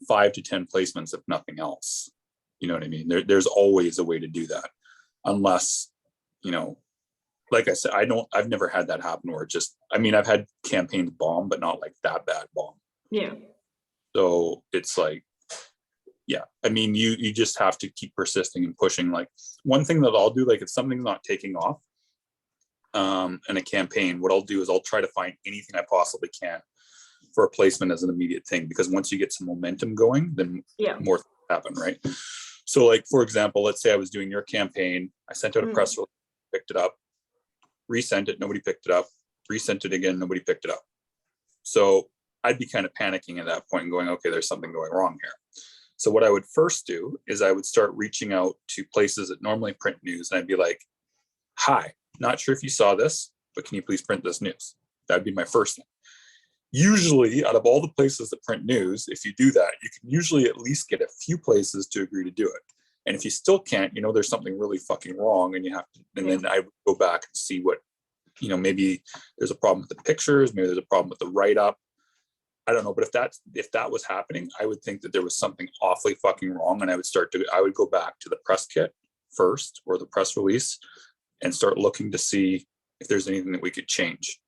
5 to 10 placements, if nothing else. You know what I mean? There's always a way to do that. Unless, like I said, I've never had that happen where I've had campaigns bomb, but not like that bad bomb. Yeah. So it's like, you just have to keep persisting and pushing. Like, one thing that I'll do, like, if something's not taking off in a campaign, what I'll do is I'll try to find anything I possibly can for a placement as an immediate thing, because once you get some momentum going, then more things happen, right? So like, for example, let's say I was doing your campaign. I sent out a press release, picked it up, resent it, nobody picked it up, resent it again, nobody picked it up. So I'd be kind of panicking at that point and going, okay, there's something going wrong here. So what I would first do is I would start reaching out to places that normally print news. And I'd be like, hi, not sure if you saw this, but can you please print this news? That'd be my first thing. Usually out of all the places that print news, if you do that, you can usually at least get a few places to agree to do it. And if you still can't, there's something really fucking wrong and you have to, and then I would go back and see what, maybe there's a problem with the pictures, maybe there's a problem with the write-up. I don't know, but if that was happening, I would think that there was something awfully fucking wrong, and I would go back to the press kit first or the press release and start looking to see if there's anything that we could change,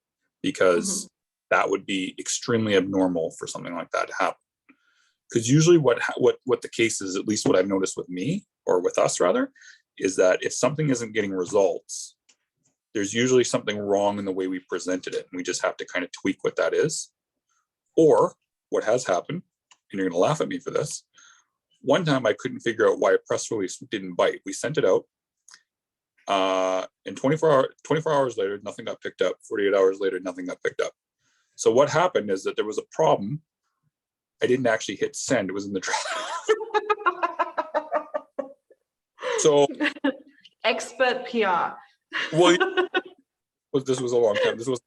because that would be extremely abnormal for something like that to happen. Because usually what the case is, at least what I've noticed with me, or with us rather, is that if something isn't getting results, there's usually something wrong in the way we presented it, and we just have to kind of tweak what that is. Or what has happened, and you're going to laugh at me for this, one time I couldn't figure out why a press release didn't bite. We sent it out, and 24 hours later, nothing got picked up. 48 hours later, nothing got picked up. So what happened is that there was a problem. I didn't actually hit send. It was in the draft. So expert PR. Well, this was a long time. This was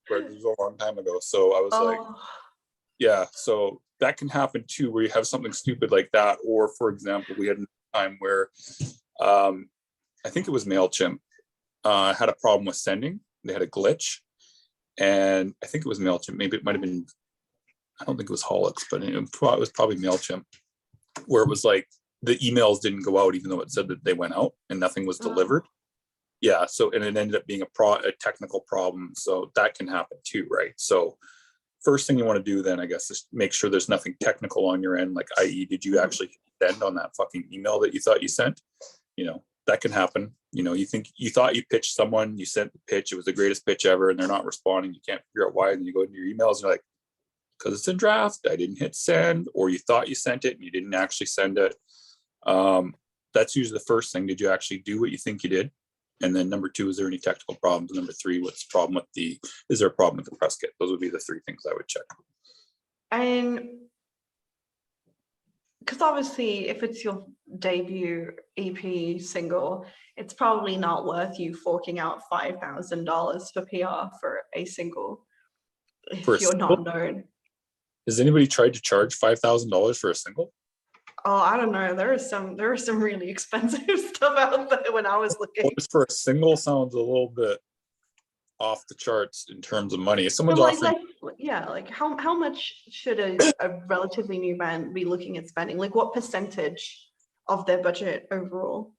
a long time ago. So I was like, yeah. So that can happen too, where you have something stupid like that. Or for example, we had a time where I think it was MailChimp had a problem with sending. They had a glitch, and I think it was MailChimp. Maybe it might have been, I don't think it was Holix, but it was probably MailChimp, where it was like the emails didn't go out even though it said that they went out and nothing was delivered. Yeah. So, and it ended up being a technical problem. So that can happen too, right? So first thing you want to do then, I guess, is make sure there's nothing technical on your end, like i.e. did you actually send on that fucking email that you thought you sent? That can happen. You thought you pitched someone, you sent the pitch, it was the greatest pitch ever, and they're not responding. You can't figure out why. And you go into your emails and you're like, because it's in draft, I didn't hit send, or you thought you sent it and you didn't actually send it. That's usually the first thing. Did you actually do what you think you did? And then number two, is there any technical problems? Number three, is there a problem with the press kit? Those would be the three things I would check. And because obviously if it's your debut EP single, it's probably not worth you forking out $5,000 for PR for a single if you're not known. Has anybody tried to charge $5,000 for a single? Oh, I don't know. There is some really expensive stuff out there when I was looking. Just for a single sounds a little bit off the charts in terms of money. If someone's offering, how much should a relatively new band be looking at spending? Like, what percentage of their budget overall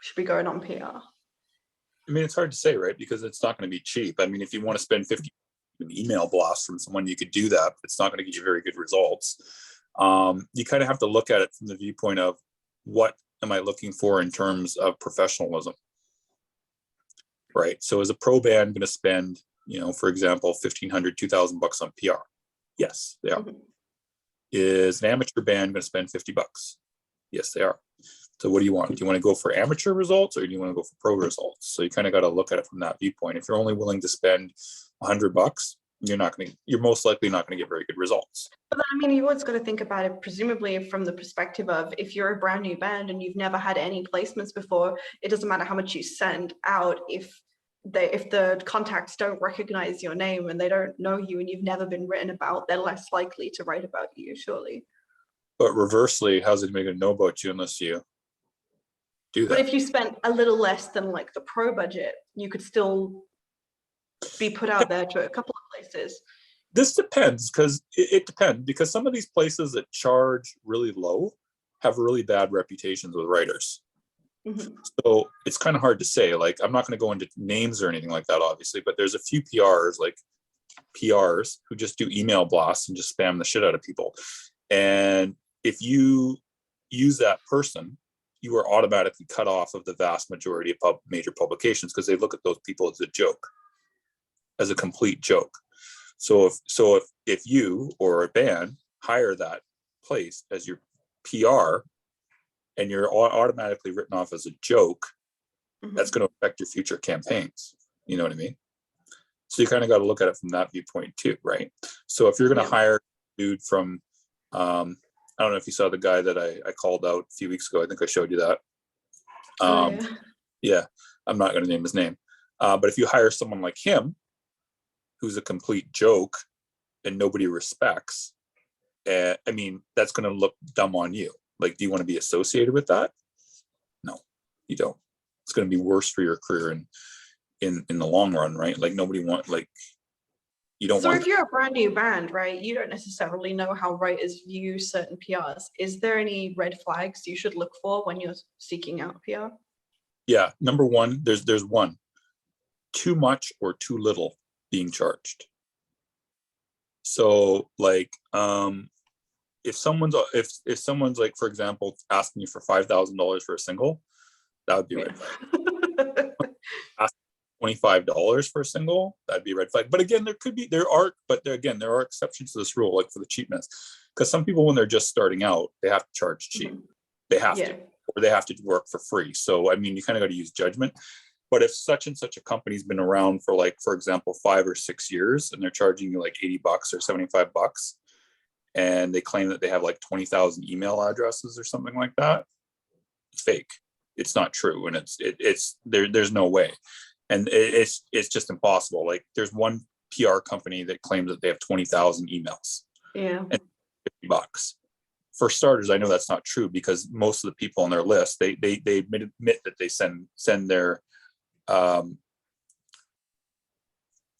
should be going on PR? I mean, it's hard to say, right? Because it's not going to be cheap. I mean, if you want to spend 50 an email blast from someone, you could do that, but it's not going to get you very good results. You kind of have to look at it from the viewpoint of what am I looking for in terms of professionalism, right? So is a pro band going to spend, for example, $1,500, $2,000 on PR? Yes, they are. Is an amateur band going to spend $50? Yes, they are. So what do you want? Do you want to go for amateur results, or do you want to go for pro results? So you kind of got to look at it from that viewpoint. If you're only willing to spend $100, you're most likely not going to get very good results. But I mean, you always got to think about it, presumably from the perspective of, if you're a brand new band and you've never had any placements before, it doesn't matter how much you send out. If the contacts don't recognize your name and they don't know you and you've never been written about, they're less likely to write about you, surely. But reversely, how's anybody going to know about you unless you do that? But if you spent a little less than like the pro budget, you could still be put out there to a couple of places. This depends, because it depends, because some of these places that charge really low have really bad reputations with writers. So it's kind of hard to say. Like, I'm not going to go into names or anything like that, obviously, but there's a few PRs who just do email blasts and just spam the shit out of people. And if you use that person, you are automatically cut off of the vast majority of major publications, because they look at those people as a joke, as a complete joke. So if you or a band hire that place as your PR, and you're automatically written off as a joke, Mhm. that's going to affect your future campaigns. You know what I mean? So you kind of got to look at it from that viewpoint too, right? So if you're going to hire a dude from, I don't know if you saw the guy that I called out a few weeks ago. I think I showed you that. Yeah, I'm not going to name his name. But if you hire someone like him, who's a complete joke and nobody respects, I mean, that's going to look dumb on you. Like, do you want to be associated with that? No, you don't. It's going to be worse for your career in the long run, right? Like, nobody want, like, you don't So want. if you're a brand new band, right, you don't necessarily know how writers view certain PRs. Is there any red flags you should look for when you're seeking out PR? Yeah, number one, there's one, too much or too little being charged. So like, if someone's like, for example, asking you for $5,000 for a single, that would be red flag. Ask $25 for a single, that'd be a red flag. But again, there are exceptions to this rule, like for the cheapness, because some people, when they're just starting out, they have to charge cheap. They have to, or they have to work for free. So I mean, you kind of got to use judgment. But if such and such a company's been around for, like, for example, 5 or 6 years, and they're charging you like $80 or $75, and they claim that they have like 20,000 email addresses or something like that, it's fake. It's not true, and there's no way, and it's just impossible. Like, there's one PR company that claims that they have 20,000 emails. Yeah. And $50. For starters, I know that's not true, because most of the people on their list, they admit that they send their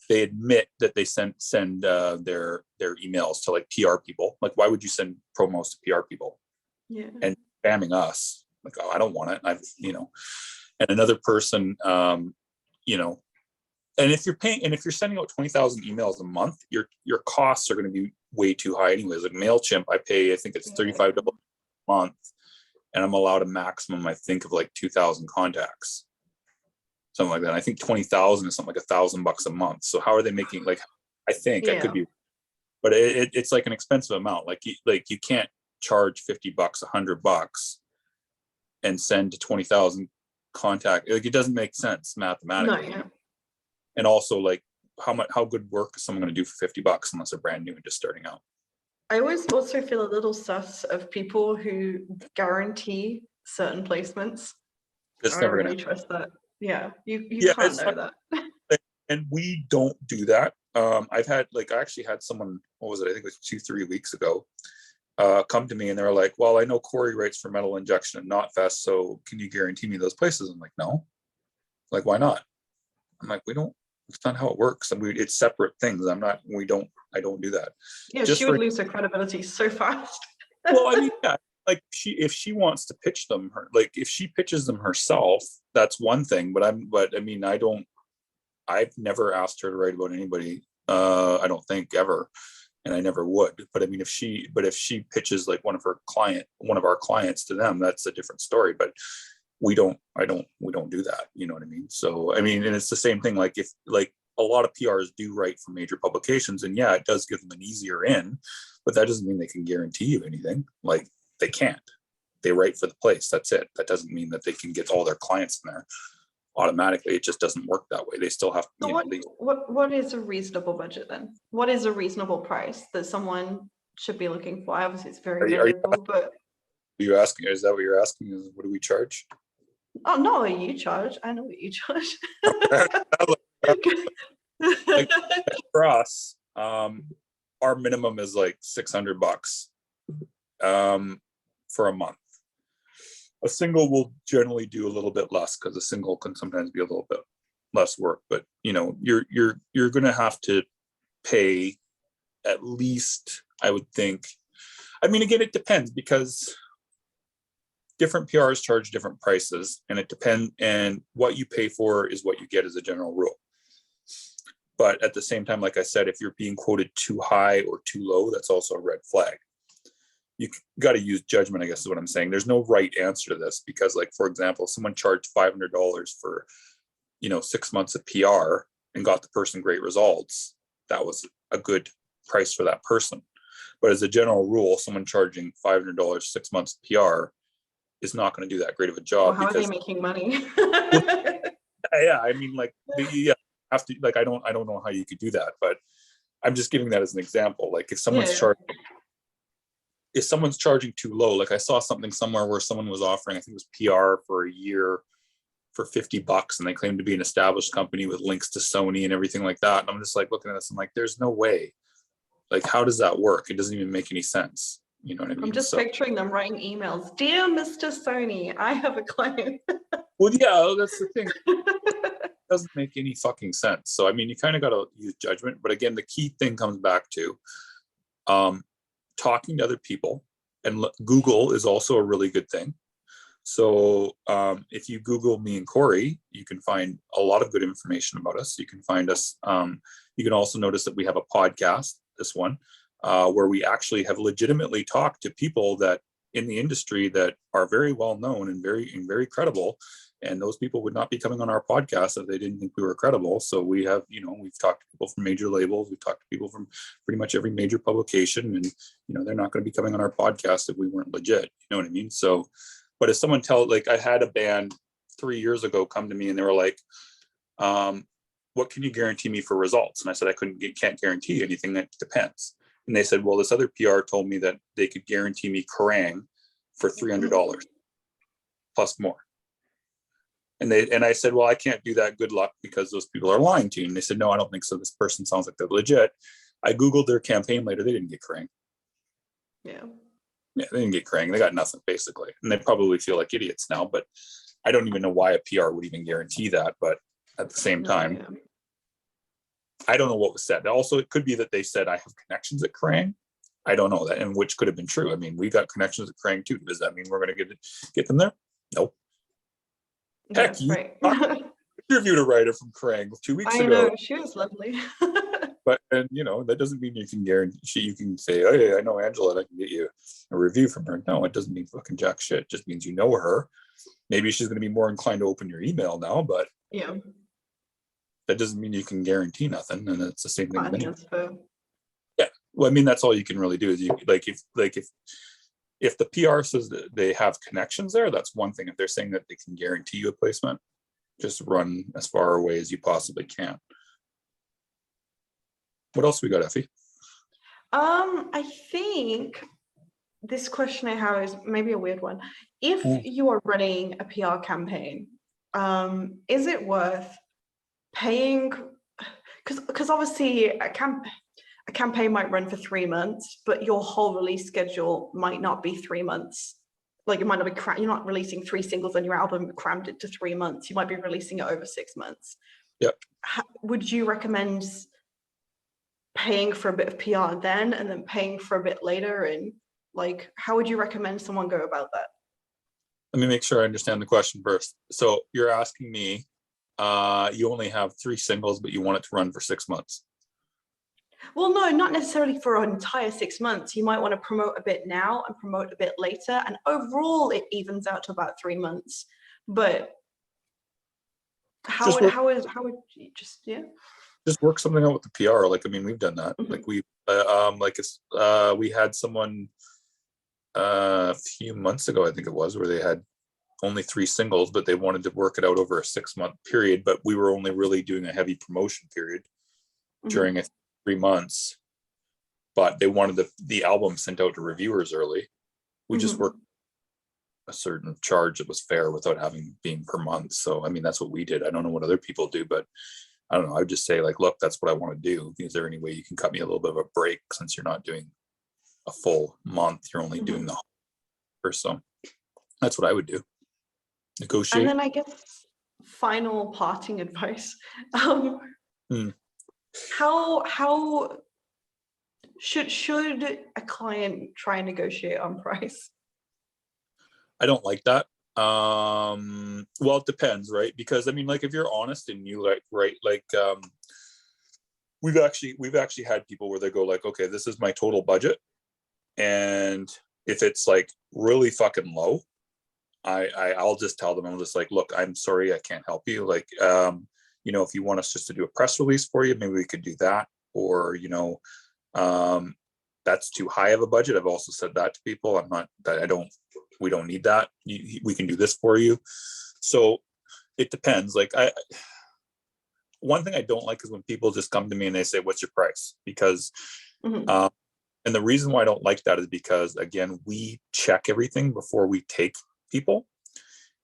they admit that they send their emails to like PR people. Like, why would you send promos to PR people? Yeah. And spamming us, like, oh, I don't want it. And another person, and if you're sending out 20,000 emails a month, your costs are going to be way too high anyways. Like MailChimp, I think it's $35 a month, and I'm allowed a maximum, I think, of like 2,000 contacts, something like that. I think 20,000 is something like $1,000 a month. So how are they making, like, I think I could be, but it's like an expensive amount. Like you can't charge $50, $100 and send to 20,000 contact. Like, it doesn't make sense mathematically. No, yeah. And also, like, how good work is someone going to do for $50 unless they're brand new and just starting out? I always also feel a little sus of people who guarantee certain placements. It's I never don't going really to. trust that. Yeah, you Yeah, can't know that. And we don't do that. I actually had someone, what was it? I think it was 2-3 weeks ago, come to me, and they're like, well, I know Corey writes for Metal Injection and Knotfest, so can you guarantee me those places? I'm like, no. Like, why not? I'm like, it's not how it works. And it's separate things. I don't do that. Yeah, she would lose her credibility so fast. Well, I mean, yeah, like, if she wants to pitch them, if she pitches them herself, that's one thing. But I mean, I've never asked her to write about anybody. I don't think, ever, and I never would. But I mean, if she pitches like one of our clients to them, that's a different story. But we don't do that. You know what I mean? So I mean, and it's the same thing. Like, if, like, a lot of PRs do write for major publications, and yeah, it does give them an easier in, but that doesn't mean they can guarantee you anything. Like, they can't. They write for the place. That's it. That doesn't mean that they can get all their clients in there automatically. It just doesn't work that way. They still have to. So what is a reasonable budget then? What is a reasonable price that someone should be looking for? Obviously, it's very variable, but. Are you asking? Is that what you're asking? Is what do we charge? Oh, not what you charge. I know what you charge. Like, for us, our minimum is like $600 for a month. A single will generally do a little bit less, because a single can sometimes be a little bit less work. But you're going to have to pay at least, I would think. I mean, again, it depends, because different PRs charge different prices, and it depends, and what you pay for is what you get as a general rule. But at the same time, like I said, if you're being quoted too high or too low, that's also a red flag. You got to use judgment, I guess is what I'm saying. There's no right answer to this, because, like, for example, someone charged $500 for 6 months of PR and got the person great results. That was a good price for that person. But as a general rule, someone charging $500 6 months of PR is not going to do that great of a Well, job how are they because, making money? well, yeah, I mean, like, yeah, have to, like, I don't know how you could do that, but I'm just giving that as an example. Like, if Yeah. someone's charging too low, like I saw something somewhere where someone was offering, I think it was PR for a year for $50, and they claimed to be an established company with links to Sony and everything like that. And I'm just like looking at this, I'm like, there's no way. Like, how does that work? It doesn't even make any sense. You know what I mean? I'm just picturing them writing emails. Dear Mr. Sony, I have a client. Well, yeah, that's the thing. It doesn't make any fucking sense. So, I mean, you kind of got to use judgment. But again, the key thing comes back to talking to other people. And Google is also a really good thing. So if you Google me and Corey, you can find a lot of good information about us. You can find us. You can also notice that we have a podcast, this one, where we actually have legitimately talked to people that in the industry that are very well known and very credible. And those people would not be coming on our podcast if they didn't think we were credible. So we have, we've talked to people from major labels. We've talked to people from pretty much every major publication, and they're not going to be coming on our podcast if we weren't legit. You know what I mean? So. But if someone like I had a band 3 years ago come to me and they were like, what can you guarantee me for results? And I said, can't guarantee anything. That depends. And they said, well, this other PR told me that they could guarantee me Kerrang for $300 plus more. And I said, well, I can't do that. Good luck, because those people are lying to you. And they said, no, I don't think so. This person sounds like they're legit. I Googled their campaign later. They didn't get Kerrang. Yeah. Yeah, they didn't get Kerrang. They got nothing, basically. And they probably feel like idiots now, but I don't even know why a PR would even guarantee that. But at the same time, Yeah. I don't know what was said. Also, it could be that they said, I have connections at Kerrang. I don't know that, and which could have been true. I mean, we got connections at Kerrang too. Does that mean we're going to get them there? Nope. Heck, Yeah, right. interviewed a writer from Kerrang 2 weeks ago. I know, she was lovely. But that doesn't mean you can guarantee. You can say, oh yeah, I know Angela, and I can get you a review from her. No, it doesn't mean fucking jack shit. It just means you know her. Maybe she's going to be more inclined to open your email now, but yeah, that doesn't mean you can guarantee nothing. And it's the same thing. I think that's fair. Yeah, well, I mean, that's all you can really do is if the PR says that they have connections there, that's one thing. If they're saying that they can guarantee you a placement, just run as far away as you possibly can. What else we got, Effy? I think this question I have is maybe a weird one. If you are running a PR campaign, is it worth paying? Because obviously a campaign might run for 3 months, but your whole release schedule might not be 3 months. Like, it might not be you're not releasing 3 singles on your album, crammed it to 3 months. You might be releasing it over 6 months. Yep. Would you recommend paying for a bit of PR then and then paying for a bit later? And like, how would you recommend someone go about that? Let me make sure I understand the question first. So you're asking me, you only have 3 singles, but you want it to run for 6 months. Well, no, not necessarily for an entire 6 months. You might want to promote a bit now and promote a bit later. And overall, it evens out to about 3 months. But how would you just, yeah? Just work something out with the PR. Like, I mean, we've done that. Like we had someone a few months ago, I think it was, where they had only 3 singles, but they wanted to work it out over a 6-month period. But we were only really doing a heavy promotion period during 3 months. But they wanted the album sent out to reviewers early. We just worked a certain charge that was fair without being per month. So, I mean, that's what we did. I don't know what other people do, but I don't know. I would just say, like, look, that's what I want to do. Is there any way you can cut me a little bit of a break, since you're not doing a full month? You're only doing the or so. That's what I would do. Negotiate. And then I guess final parting advice. How should a client try and negotiate on price? I don't like that. Well, it depends, right? Because I mean, like, if you're honest and you we've actually had people where they go like, okay, this is my total budget, and if it's like really fucking low, I'll just tell them, I'm just like, look, I'm sorry, I can't help you. Like, if you want us just to do a press release for you, maybe we could do that. Or, that's too high of a budget. I've also said that to people. I don't we don't need that. We can do this for you. So it depends. Like one thing I don't like is when people just come to me and they say, what's your price? Because, and the reason why I don't like that is because, again, we check everything before we take people.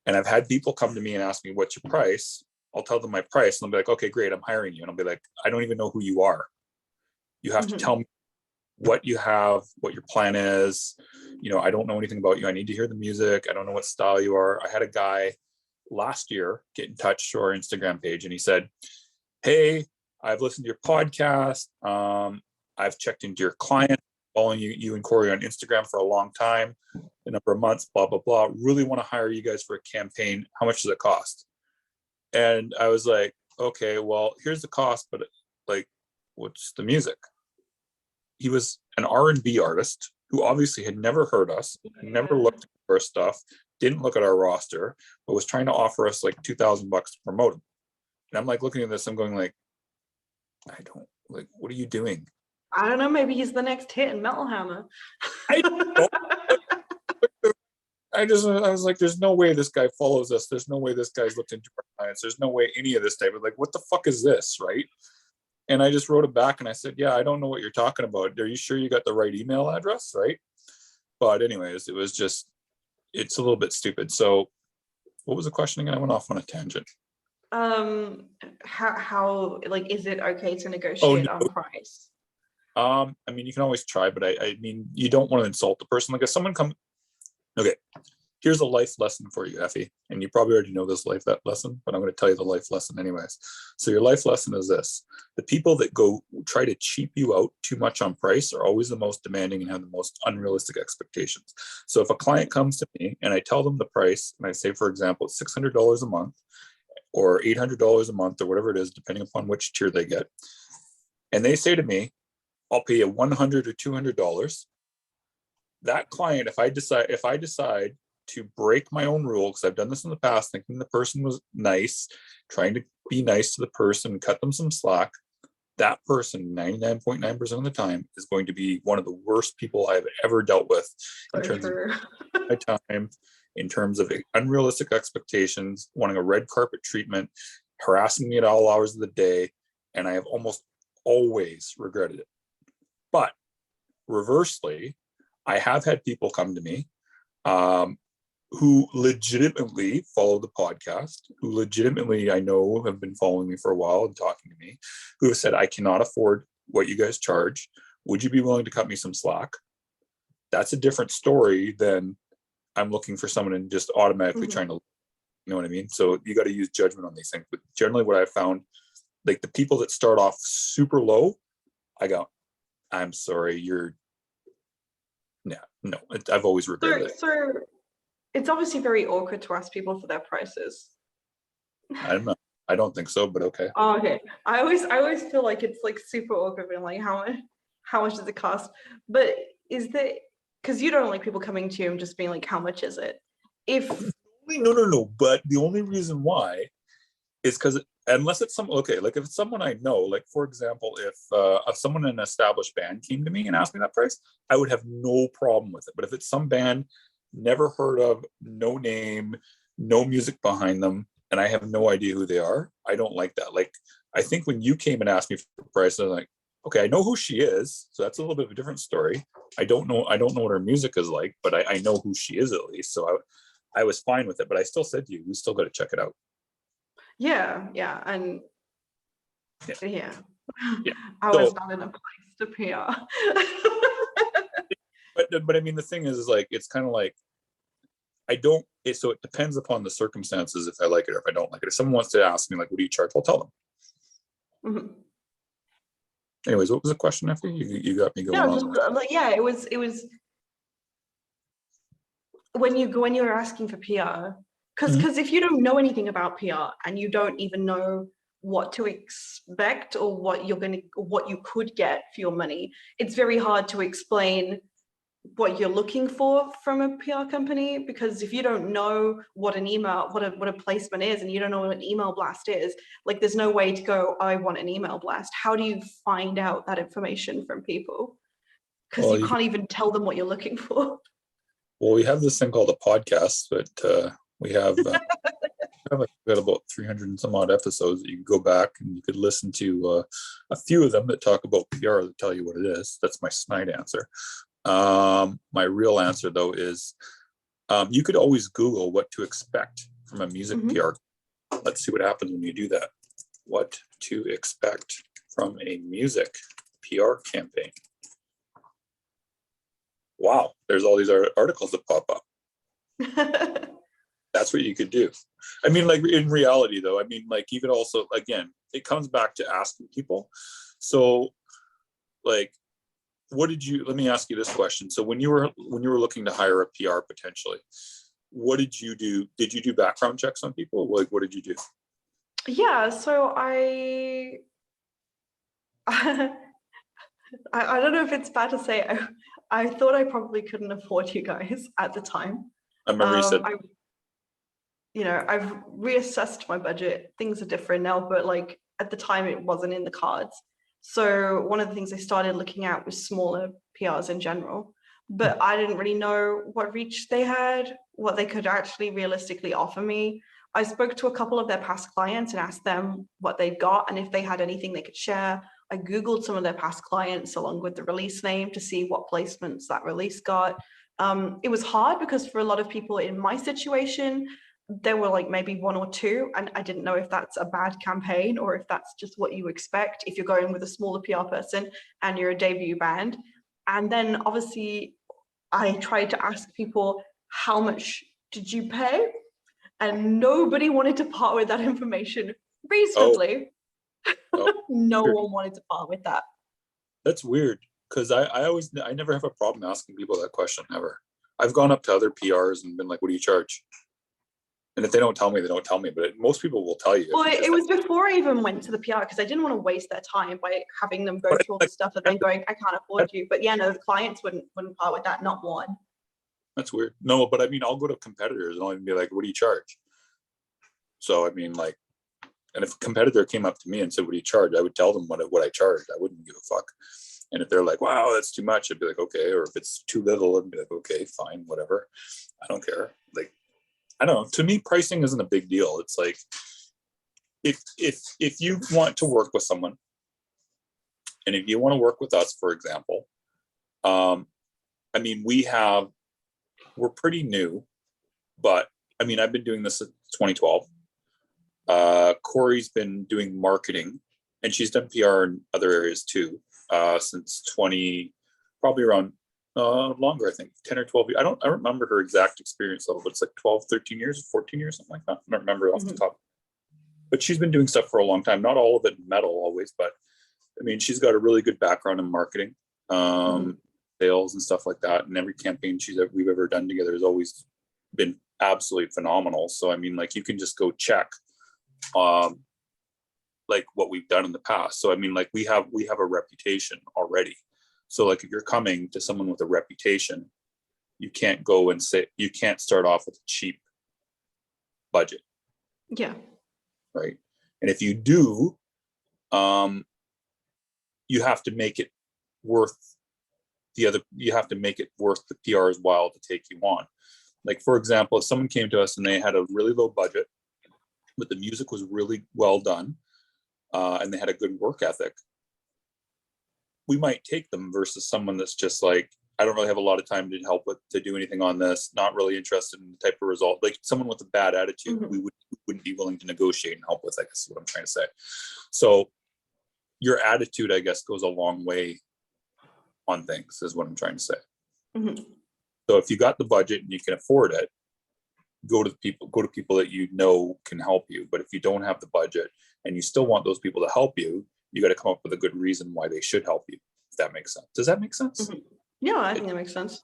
And I've had people come to me and ask me, what's your price? I'll tell them my price. And they'll be like, okay, great, I'm hiring you. And I'll be like, I don't even know who you are. You have to tell me what you have, what your plan is. I don't know anything about you. I need to hear the music. I don't know what style you are. I had a guy last year get in touch to our Instagram page, and he said, hey, I've listened to your podcast. I've checked into your client, following you and Corey on Instagram for a long time, a number of months, blah, blah, blah. Really want to hire you guys for a campaign. How much does it cost? And I was like, okay, well, here's the cost, but like, what's the music? He was an R&B artist who obviously had never heard us, never looked at our stuff, didn't look at our roster, but was trying to offer us like $2,000 to promote him. And I'm like looking at this, I'm going like, what are you doing? I don't know, maybe he's the next hit in Metal Hammer. I was like, there's no way this guy follows us. There's no way this guy's looked into our clients. There's no way any of this type of, like, what the fuck is this, right? And I just wrote it back and I said, yeah, I don't know what you're talking about. Are you sure you got the right email address, right? But anyways, it's a little bit stupid. So what was the question again? I went off on a tangent. How like, is it okay to negotiate on price? I mean, you can always try, but I mean, you don't want to insult the person. Like if someone okay, here's a life lesson for you, Effy. And you probably already know this life lesson, but I'm going to tell you the life lesson anyways. So your life lesson is this: the people that try to cheap you out too much on price are always the most demanding and have the most unrealistic expectations. So if a client comes to me and I tell them the price, and I say, for example, it's $600 a month or $800 a month or whatever it is, depending upon which tier they get, and they say to me, I'll pay you $100 or $200. That client, if I decide to break my own rule, because I've done this in the past, thinking the person was nice, trying to be nice to the person, cut them some slack, that person 99.9% of the time is going to be one of the worst people I've ever dealt with in terms of my time, in terms of unrealistic expectations, wanting a red carpet treatment, harassing me at all hours of the day, and I have almost always regretted it. But reversely, I have had people come to me who legitimately follow the podcast, who legitimately I know have been following me for a while and talking to me, who have said, I cannot afford what you guys charge. Would you be willing to cut me some slack? That's a different story than I'm looking for someone and just automatically trying to, you know what I mean? So you got to use judgment on these things. But generally what I found, like the people that start off super low, I go, I'm sorry, I've always regretted it. So it's obviously very awkward to ask people for their prices. I don't know. I don't think so, but okay. Oh, okay. I always feel like it's like super awkward being like, how much does it cost? But is there, because you don't like people coming to you and just being like, how much is it? No. But the only reason why is because unless it's like if it's someone I know, like for example, if someone in an established band came to me and asked me that price, I would have no problem with it. But if it's some band never heard of, no name, no music behind them, and I have no idea who they are, I don't like that. Like I think when you came and asked me for the price, I was like, okay, I know who she is, so that's a little bit of a different story. I don't know what her music is like, but I know who she is at least. So I was fine with it, but I still said to you, we still got to check it out. Yeah, and yeah. I was not in a place to PR. But I mean, the thing is like, it's kind of like, so it depends upon the circumstances if I like it or if I don't like it. If someone wants to ask me, like, what do you charge? I'll tell them. Anyways, what was the question, Effy? You got me going on. It was when you were asking for PR, because if you don't know anything about PR and you don't even know what to expect or what you could get for your money, it's very hard to explain what you're looking for from a PR company, because if you don't know what a placement is and you don't know what an email blast is, like there's no way to go, I want an email blast. How do you find out that information from people? Because you can't even tell them what you're looking for. Well, we have this thing called a podcast, but we have got about 300 and some odd episodes that you can go back and you could listen to a few of them that talk about PR that tell you what it is. That's my snide answer. My real answer, though, is you could always Google what to expect from a music PR. Let's see what happens when you do that. What to expect from a music PR campaign. Wow, there's all these articles that pop up. That's what you could do. I mean, like in reality, though, I mean, like even also, again, it comes back to asking people. So, like, let me ask you this question. So when you were looking to hire a PR potentially, what did you do? Did you do background checks on people? Like, what did you do? Yeah, so I don't know if it's bad to say, I thought I probably couldn't afford you guys at the time. I remember you said, I've reassessed my budget. Things are different now, but like at the time it wasn't in the cards. So one of the things I started looking at was smaller PRs in general, but I didn't really know what reach they had, what they could actually realistically offer me. I spoke to a couple of their past clients and asked them what they'd got and if they had anything they could share. I Googled some of their past clients along with the release name to see what placements that release got. It was hard because for a lot of people in my situation, there were like maybe one or two, and I didn't know if that's a bad campaign or if that's just what you expect if you're going with a smaller PR person and you're a debut band. And then obviously I tried to ask people, how much did you pay? And nobody wanted to part with that information reasonably. No one wanted to part with that. That's weird, because I never have a problem asking people that question, ever. I've gone up to other PRs and been like, what do you charge? And if they don't tell me, they don't tell me, but most people will tell you. Well, it was before I even went to the PR because I didn't want to waste their time by having them go through all the stuff and then going, I can't afford you. But yeah, no, the clients wouldn't part with that, not one. That's weird. No, but I mean, I'll go to competitors and I'll even be like, what do you charge? So, I mean, like, and if a competitor came up to me and said, what do you charge? I would tell them what I charged. I wouldn't give a fuck. And if they're like, wow, that's too much, I'd be like, okay. Or if it's too little, I'd be like, okay, fine, whatever. I don't care. Like, I don't know. To me, pricing isn't a big deal. It's like, if you want to work with someone, and if you want to work with us, for example, I mean, we're pretty new, but I mean, I've been doing this since 2012. Corey's been doing marketing, and she's done PR in other areas too, since probably around longer, I think 10 or 12 years. I don't remember her exact experience level, but it's like 12, 13 years, 14 years, something like that. I don't remember off the top. But she's been doing stuff for a long time. Not all of it metal always, but I mean, she's got a really good background in marketing, sales and stuff like that. And every campaign we've ever done together has always been absolutely phenomenal. So I mean, like, you can just go check like what we've done in the past. So I mean, like, we have a reputation already. So like, if you're coming to someone with a reputation, you can't start off with a cheap budget. Yeah. Right. And if you do, you have to make it worth the PR's while to take you on. Like, for example, if someone came to us and they had a really low budget, but the music was really well done, and they had a good work ethic, we might take them versus someone that's just like, I don't really have a lot of time to do anything on this, not really interested in the type of result. Like, someone with a bad attitude, we wouldn't be willing to negotiate and help with, I guess is what I'm trying to say. So your attitude, I guess, goes a long way on things, is what I'm trying to say. So if you got the budget and you can afford it, go to people that you know can help you. But if you don't have the budget and you still want those people to help you, you got to come up with a good reason why they should help you, if that makes sense. Does that make sense? Yeah, I think that makes sense.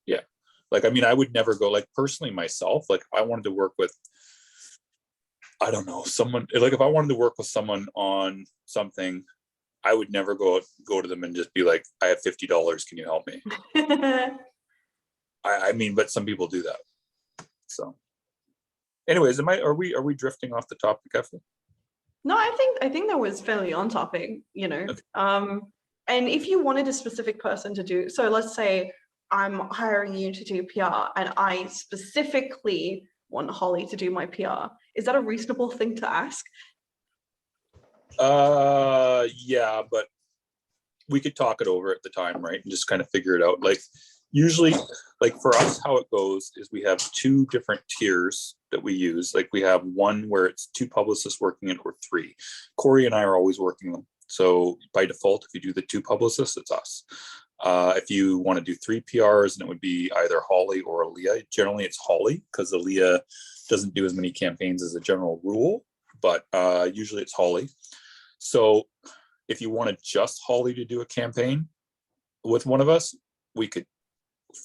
Yeah. Like, I mean, I would never go, like, personally myself, like, I wanted to work with, I don't know, someone, like, if I wanted to work with someone on something, I would never go to them and just be like, I have $50, can you help me? I mean, but some people do that. So anyways, are we drifting off the topic, Effy? No, I think that was fairly on topic, you know. Okay. And if you wanted a specific person to do, so let's say I'm hiring you to do PR and I specifically want Holly to do my PR. Is that a reasonable thing to ask? Yeah, but we could talk it over at the time, right? And just kind of figure it out. Like usually, like for us, how it goes is we have two different tiers that we use. Like we have one where it's two publicists working it, or three. Corey and I are always working them. So by default, if you do the two publicists, it's us. If you want to do three PRs, then it would be either Holly or Aaliyah. Generally, it's Holly because Aaliyah doesn't do as many campaigns as a general rule, but usually it's Holly. So if you wanted just Holly to do a campaign with one of us, we could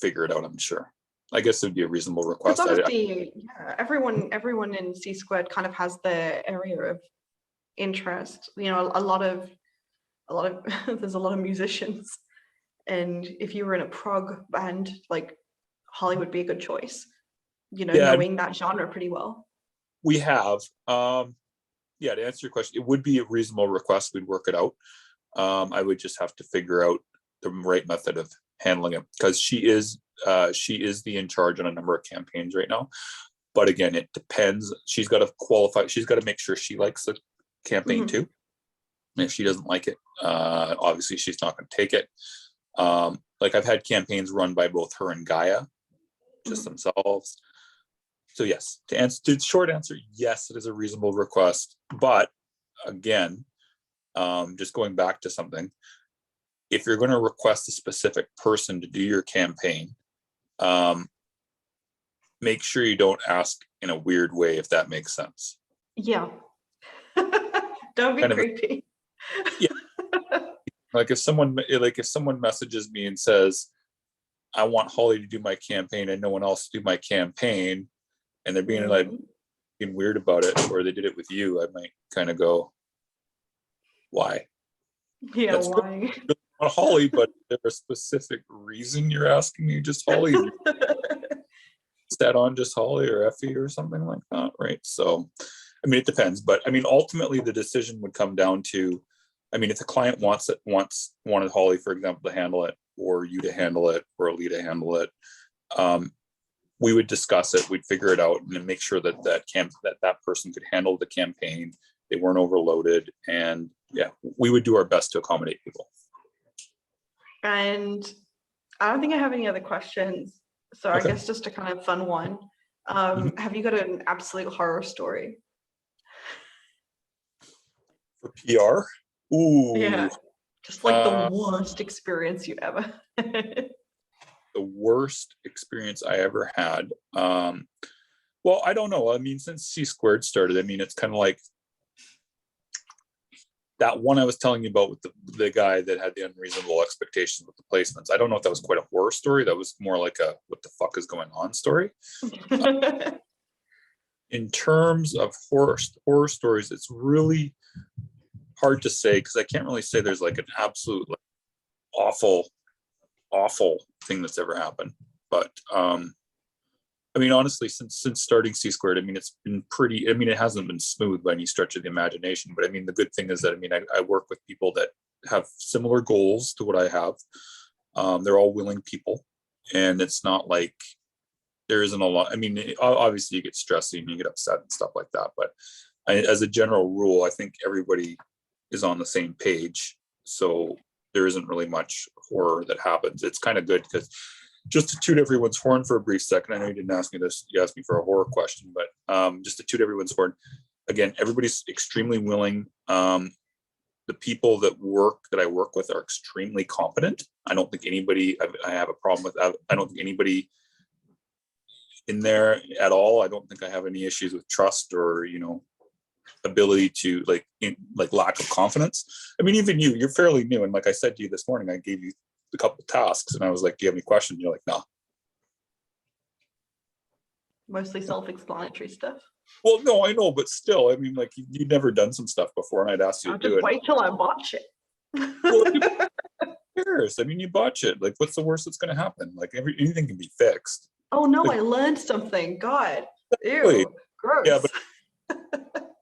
figure it out, I'm sure. I guess it would be a reasonable request. Because obviously, yeah, everyone in C Squared kind of has their area of interest. You know, a lot of there's a lot of musicians, and if you were in a prog band, like Holly would be a good choice. You know, Yeah, knowing that genre pretty well. we have. Yeah, to answer your question, it would be a reasonable request. We'd work it out. I would just have to figure out the right method of handling it because she is the in charge on a number of campaigns right now. But again, it depends. She's got to qualify. She's got to make sure she likes the campaign too. And if she doesn't like it, obviously she's not going to take it. Like I've had campaigns run by both her and Gaia, just themselves. So yes, to answer the short answer, yes, it is a reasonable request. But again, just going back to something, if you're going to request a specific person to do your campaign, make sure you don't ask in a weird way, if that makes sense. Yeah. Don't be creepy. Yeah. Like if someone messages me and says, I want Holly to do my campaign and no one else to do my campaign, and they're being like being weird about it, or they did it with you, I might kind of go, why? Yeah, that's why? Not Holly, but there's a specific reason you're asking me just Holly. Is that on just Holly or Effy or something like that, right? So, I mean, it depends, but I mean, ultimately the decision would come down to, I mean, if the client wanted Holly, for example, to handle it, or you to handle it, or Ali to handle it, we would discuss it, we'd figure it out, and then make sure that that person could handle the campaign, they weren't overloaded, and yeah, we would do our best to accommodate people. And I don't think I have any other questions, so okay. I guess just a kind of fun one. Have you got an absolute horror story for PR? Ooh, yeah, just like the worst experience you ever. The worst experience I ever had. Well, I don't know. I mean, since C Squared started, I mean, it's kind of like that one I was telling you about with the guy that had the unreasonable expectations with the placements. I don't know if that was quite a horror story. That was more like a what the fuck is going on story. In terms of horror stories, it's really hard to say because I can't really say there's like an absolute like, awful thing that's ever happened. But I mean, honestly, since starting C Squared, I mean, it's been pretty, I mean, it hasn't been smooth by any stretch of the imagination, but I mean, the good thing is that, I mean, I work with people that have similar goals to what I have. They're all willing people, and it's not like there isn't a lot. I mean, obviously you get stressed and you get upset and stuff like that, but as a general rule, I think everybody is on the same page. So there isn't really much horror that happens. It's kind of good because just to toot everyone's horn for a brief second, I know you didn't ask me this, you asked me for a horror question, but just to toot everyone's horn, again, everybody's extremely willing. The people that I work with are extremely competent. I don't think anybody, I have a problem with that. I don't think anybody in there at all. I don't think I have any issues with trust or, you know, ability to like lack of confidence. I mean, even you're fairly new. And like I said to you this morning, I gave you a couple of tasks and I was like, do you have any questions? You're like, no. Mostly self-explanatory stuff. Well, no, I know, but still, I mean, like you'd never done some stuff before and I'd asked you to do it. Wait till I botch it. Well, who cares? I mean, you botch it. Like, what's the worst that's going to happen? Like anything can be fixed. Oh no, like, I learned something. God, exactly. Ew, gross. Yeah,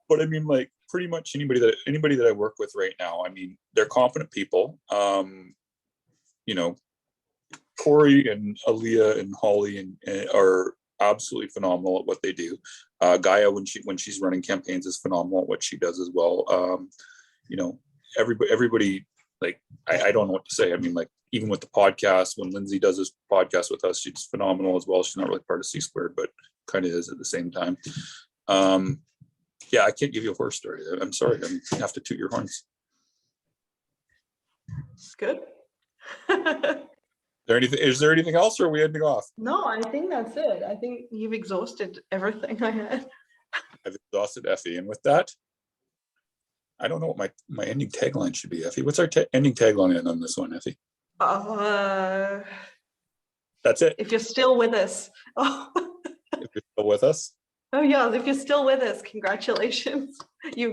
but I mean, like pretty much anybody that I work with right now, I mean, they're competent people. You know, Corey and Aaliyah and Holly are absolutely phenomenal at what they do. Gaia, when she's running campaigns, is phenomenal at what she does as well. You know, everybody like I don't know what to say. I mean, like even with the podcast, when Lindsay does this podcast with us, she's phenomenal as well. She's not really part of C Squared, but kind of is at the same time. Yeah, I can't give you a horror story. I'm sorry. I have to toot your horns. Good. Is there anything else, or are we ending off? No, I think that's it. I think you've exhausted everything I had. I've exhausted Effy, and with that, I don't know what my ending tagline should be, Effy. What's our ending tagline on this one, Effy? That's it. If you're still with us. Oh. If you're still with us. Oh yeah, if you're still with us, congratulations. You